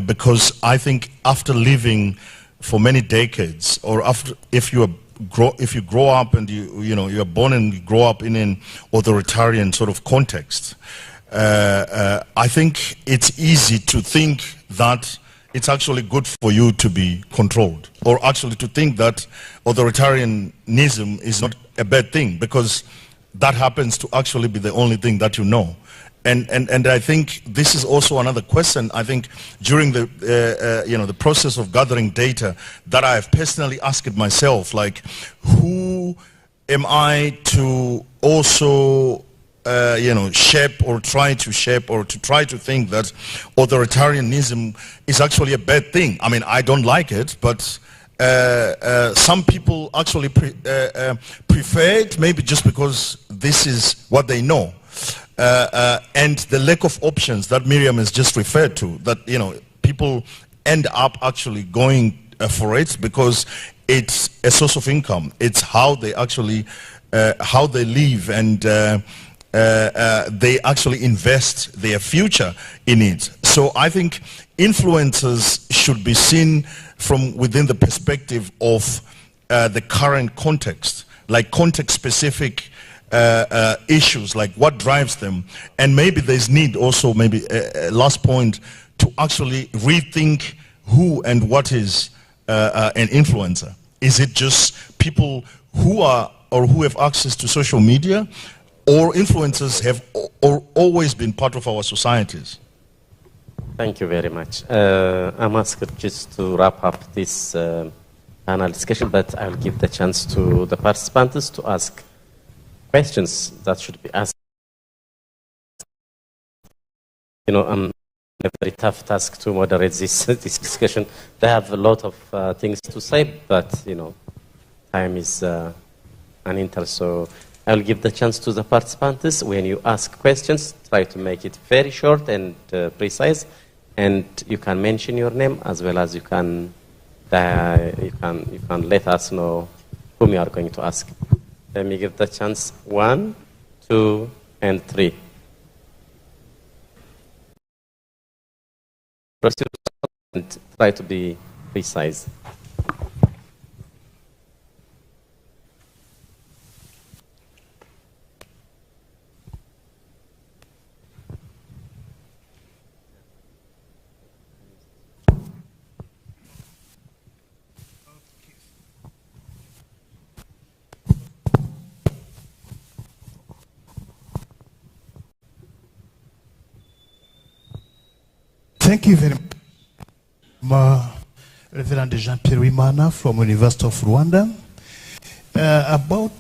because I think after living for many decades, or after, if you grow up and you're born and you grow up in an authoritarian sort of context, I think it's easy to think that it's actually good for you to be controlled, or actually to think that authoritarianism is not a bad thing, because that happens to actually be the only thing that you know. And I think this is also another question, I think, during the the process of gathering data, that I have personally asked myself, like, who am I to also shape or try to shape, or to try to think that authoritarianism is actually a bad thing. I mean, I don't like it, but some people actually prefer it, maybe just because this is what they know. And the lack of options that Miriam has just referred to, that people end up actually going for it because it's a source of income. It's how they actually how they live, and they actually invest their future in it. So I think influencers should be seen from within the perspective of the current context, like context-specific issues, like what drives them. And maybe there's need also, maybe a last point, to actually rethink who and what is an influencer. Is it just people who are or who have access to social media, or influencers have always been part of our societies? Thank you very much. I'm asked just to wrap up this panel discussion, but I'll give the chance to the participants to ask questions that should be asked. A very tough task to moderate this discussion. They have a lot of things to say, but time is an interest. So I'll give the chance to the participants. When you ask questions, try to make it very short and precise, and you can mention your name as well as you can let us know whom you are going to ask. Let me give the chance. 1, 2, and 3. Proceed and try to be precise. Thank you very much. Reverend Jean-Pierre Wimana from University of Rwanda. About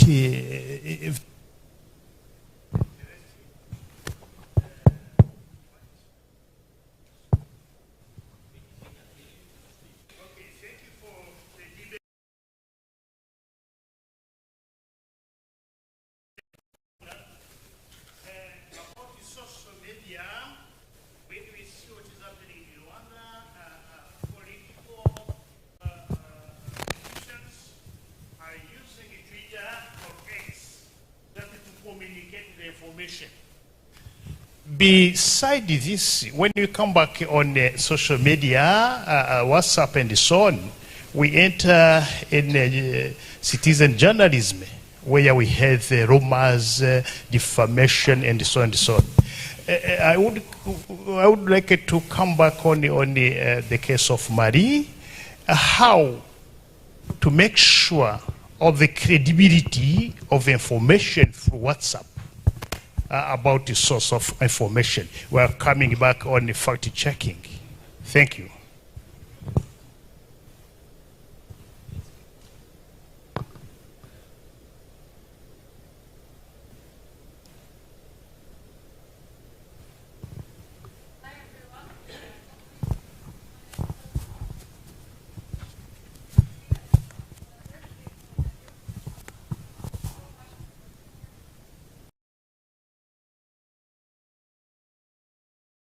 beside this, when you come back on social media, WhatsApp and so on, we enter in citizen journalism, where we have rumors, defamation, and so on and so on. I would like to come back on the case of Marie, how to make sure of the credibility of information through WhatsApp. About the source of information. We are coming back on the fact checking. Thank you.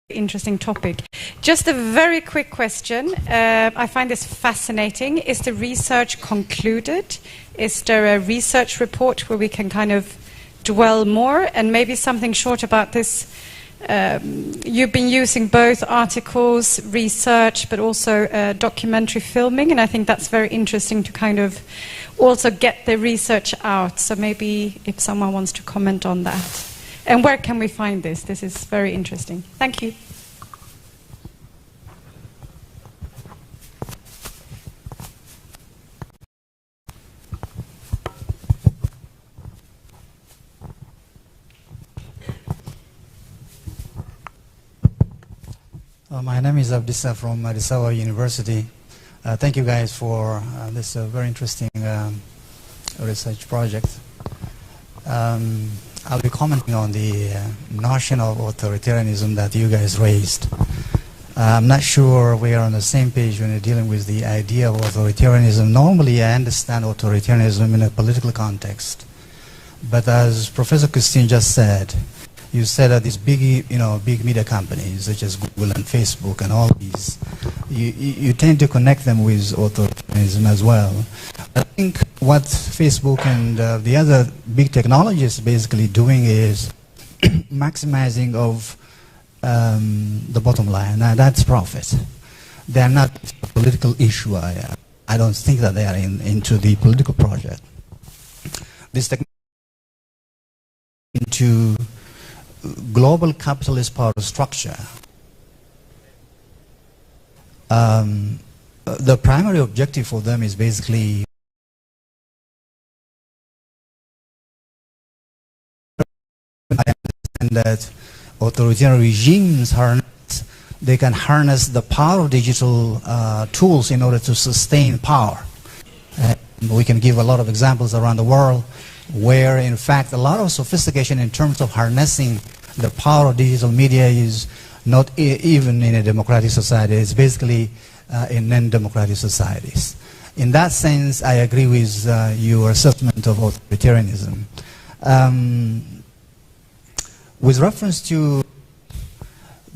Interesting topic. Just a very quick question. I find this fascinating. Is the research concluded? Is there a research report where we can kind of dwell more? And maybe something short about this. You've been using both articles, research, but also documentary filming, and I think that's very interesting to kind of also get the research out. So maybe if someone wants to comment on that. And where can we find this? This is very interesting. Thank you. My name is Abdissa from Addis Ababa University. Thank you guys for this very interesting research project. I'll be commenting on the notion of authoritarianism that you guys raised. I'm not sure we are on the same page when we're dealing with the idea of authoritarianism. Normally, I understand authoritarianism in a political context. But as Professor Christine just said, you said that these big media companies such as Google and Facebook and all these, you tend to connect them with authoritarianism as well. I think what Facebook and the other big technologies basically doing is maximizing of the bottom line. Now that's profit. They are not a political issue. I don't think that they are into the political project. This technology into global capitalist power structure. The primary objective for them is basically I understand that authoritarian regimes they can harness the power of digital tools in order to sustain power. We can give a lot of examples around the world where, in fact, a lot of sophistication in terms of harnessing the power of digital media is not even in a democratic society. It's basically in non-democratic societies. In that sense, I agree with your assessment of authoritarianism. With reference to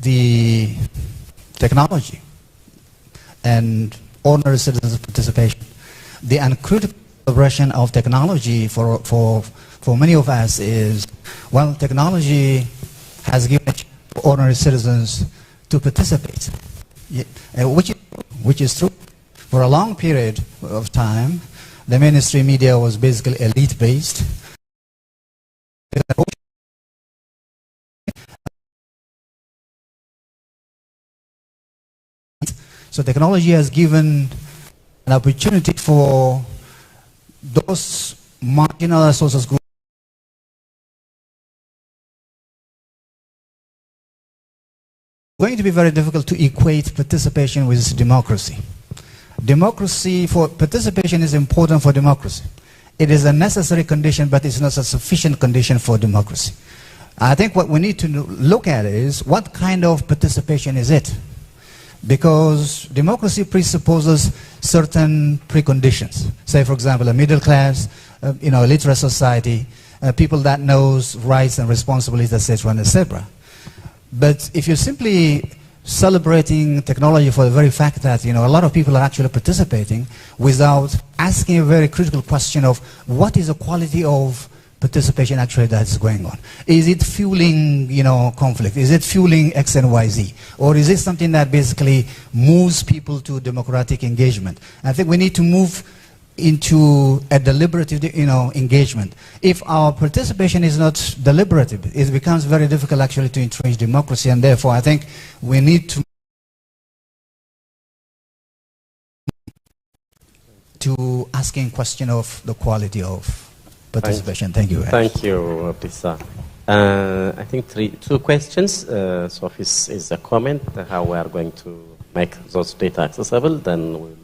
the technology and ordinary citizens' participation, the uncritical progression of technology for many of us is, well, technology has given a chance for ordinary citizens to participate, which is true. For a long period of time, the mainstream media was basically elite-based. So technology has given an opportunity for those marginal social groups going to be very difficult to equate participation with democracy. Democracy, for participation is important for democracy. It is a necessary condition, but it's not a sufficient condition for democracy. I think what we need to look at is what kind of participation is it? Because democracy presupposes certain preconditions. Say, for example, a middle class, a literate society, people that knows rights and responsibilities, etc., etc. But if you're simply celebrating technology for the very fact that a lot of people are actually participating without asking a very critical question of what is the quality of participation actually that's going on. Is it fueling, conflict? Is it fueling X and Y, Z? Or is it something that basically moves people to democratic engagement? I think we need to move into a deliberative, engagement. If our participation is not deliberative, it becomes very difficult actually to entrench democracy, and therefore I think we need to asking question of the quality of participation. Thank you. Thank you, Abdissa. I think two questions. Sophie's is a comment, how we are going to make those data accessible, then we'll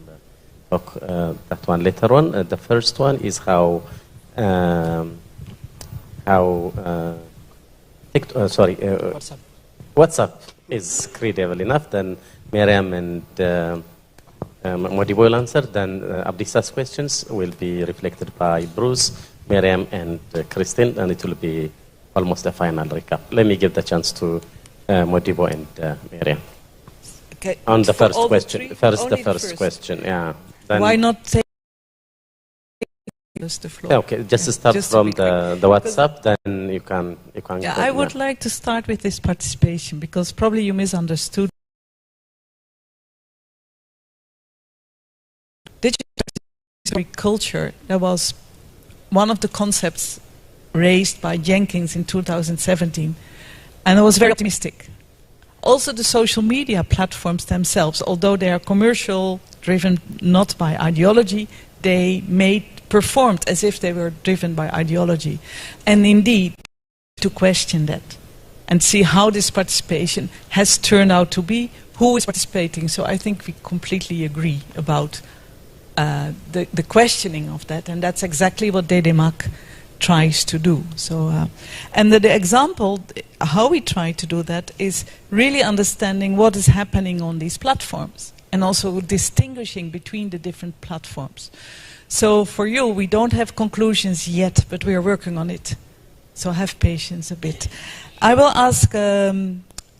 talk that one later on. The first one is how WhatsApp is credible enough. Then Miriam and Modibo will answer. Then Abdissa's questions will be reflected by Bruce, Miriam, and Christine, and it will be almost a final recap. Let me give the chance to Modibo and Miriam. Okay. On the first question. Three? First, the first question, yeah. Then why not take the floor? Okay, just start just from the WhatsApp, then you can yeah, I would like to start with this participation, because probably you misunderstood. Digital culture, that was one of the concepts raised by Jenkins in 2017, and I was very optimistic. Also the social media platforms themselves, although they are commercial, driven not by ideology, they performed as if they were driven by ideology. And indeed, to question that and see how this participation has turned out to be, who is participating. So I think we completely agree about the questioning of that, and that's exactly what DDMAC tries to do. So, and the example, how we try to do that is really understanding what is happening on these platforms, and also distinguishing between the different platforms. So for you, we don't have conclusions yet, but we are working on it. So have patience a bit. I will ask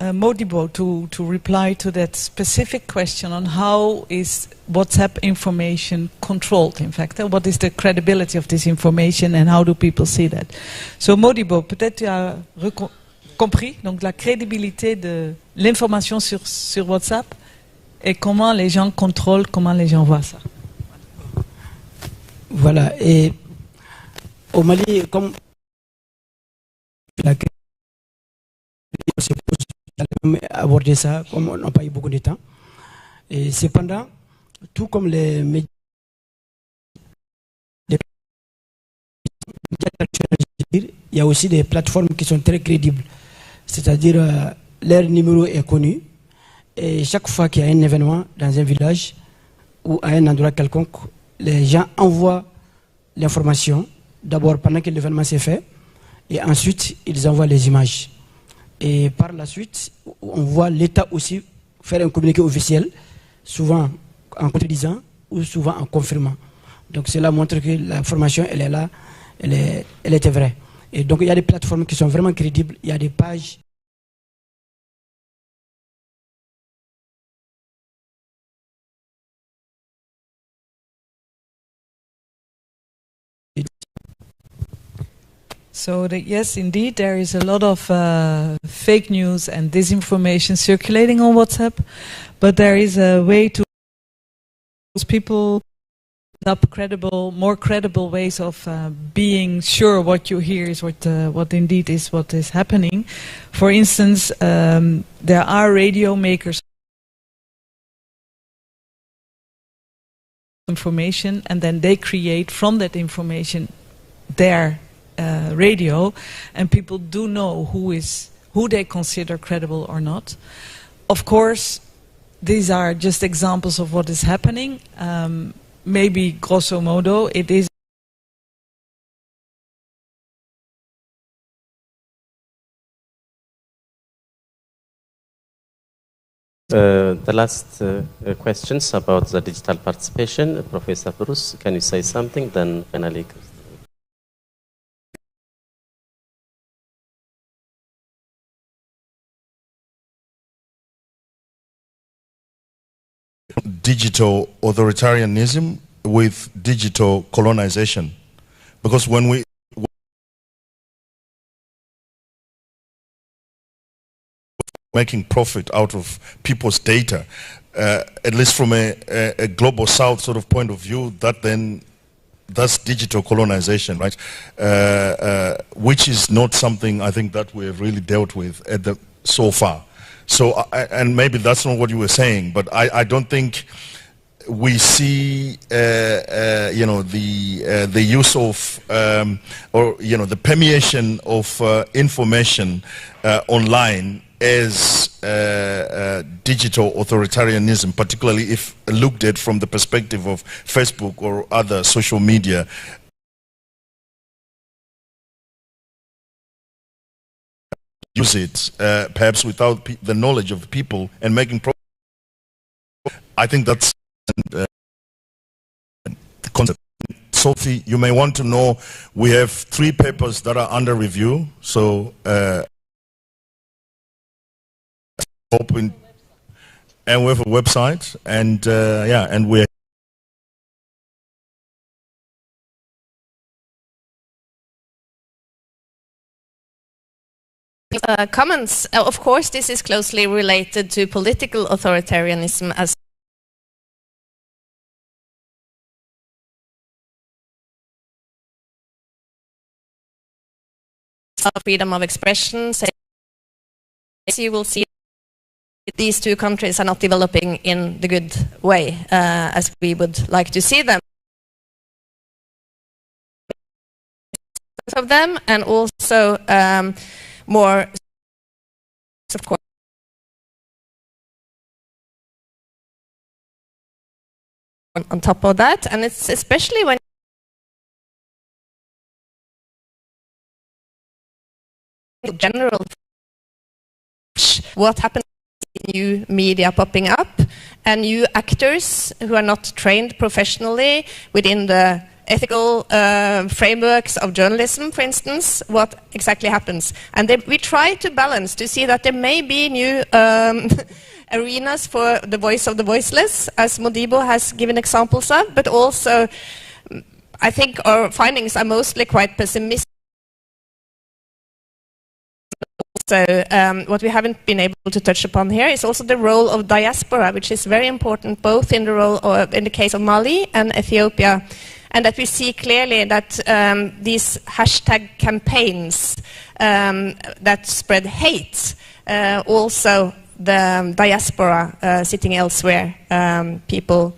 Modibo to reply to that specific question on how is WhatsApp information controlled, in fact. What is the credibility of this information and how do people see that? So Modibo, peut-être tu as compris donc la crédibilité de l'information sur WhatsApp et comment les gens contrôlent, comment les gens voient ça. Voilà, et au Mali, comme aborder ça, comme on n'a pas eu beaucoup de temps, et cependant, tout comme les médias, il y a aussi des plateformes qui sont très crédibles, c'est-à-dire leur numéro est connu, et chaque fois qu'il y a un événement dans un village ou à un endroit quelconque, les gens envoient l'information, d'abord pendant que l'événement s'est fait, et ensuite ils envoient les images. Et par la suite, on voit l'État aussi faire un communiqué officiel, souvent en contredisant ou souvent en confirmant. Donc cela montre que l'information, elle est là, elle était vraie. Et donc il y a des plateformes qui sont vraiment crédibles, il y a des pages. So yes, indeed, there is a lot of fake news and disinformation circulating on WhatsApp, but there is a way to people up more credible ways of being sure what you hear is what indeed is what is happening. For instance, there are radio makers information, and then they create from that information their radio, and people do know who they consider credible or not. Of course, these are just examples of what is happening. Maybe grosso modo, it is the last questions about the digital participation. Professor Bruce, can you say something? Then finally. Digital authoritarianism with digital colonization, because when we making profit out of people's data, at least from a global south sort of point of view, that's digital colonization, right? Which is not something I think that we have really dealt with so far. So, and maybe that's not what you were saying, but I don't think we see, you know, the use of, or, you know, the permeation of information online as digital authoritarianism, particularly if looked at from the perspective of Facebook or other social media. Use it perhaps without the knowledge of people and making progress. I think that's the concept. Sophie, you may want to know we have 3 papers that are under review, so open, and we have a website, and yeah, and we're comments. Of course, this is closely related to political authoritarianism as freedom of expression. You will see these two countries are not developing in the good way as we would like to see them. Of them, and also more, of course, on top of that, and it's especially when in general what happens in new media popping up and new actors who are not trained professionally within the ethical frameworks of journalism, for instance, what exactly happens. And we try to balance to see that there may be new arenas for the voice of the voiceless, as Modibo has given examples of, but also I think our findings are mostly quite pessimistic. So what we haven't been able to touch upon here is also the role of diaspora, which is very important both in the role of, in the case of Mali and Ethiopia, and that we see clearly that these hashtag campaigns that spread hate, also the diaspora sitting elsewhere, people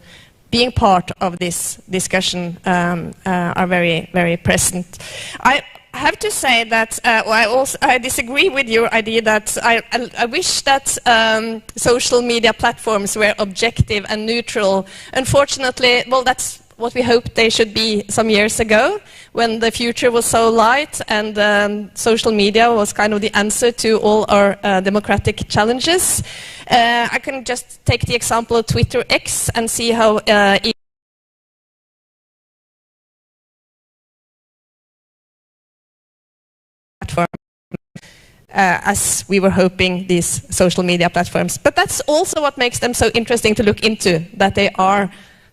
being part of this discussion are very, very present. I have to say that I disagree with your idea that I wish that social media platforms were objective and neutral. Unfortunately, well, that's what we hoped they should be some years ago, when the future was so light and social media was kind of the answer to all our democratic challenges. I can just take the example of Twitter X and see how as we were hoping, these social media platforms. But that's also what makes them so interesting to look into, that they are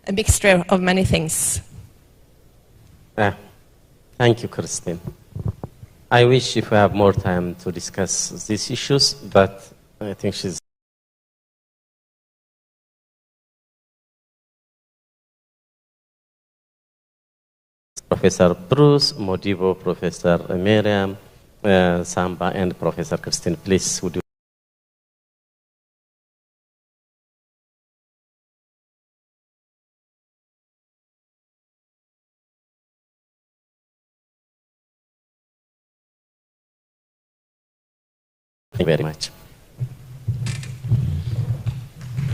a mixture of many things. Thank you, Christine. I wish if we have more time to discuss these issues, but I think she's Professor Bruce, Modibo, Professor Miriam, Samba, and Professor Christine. Please, would you? Thank you very much.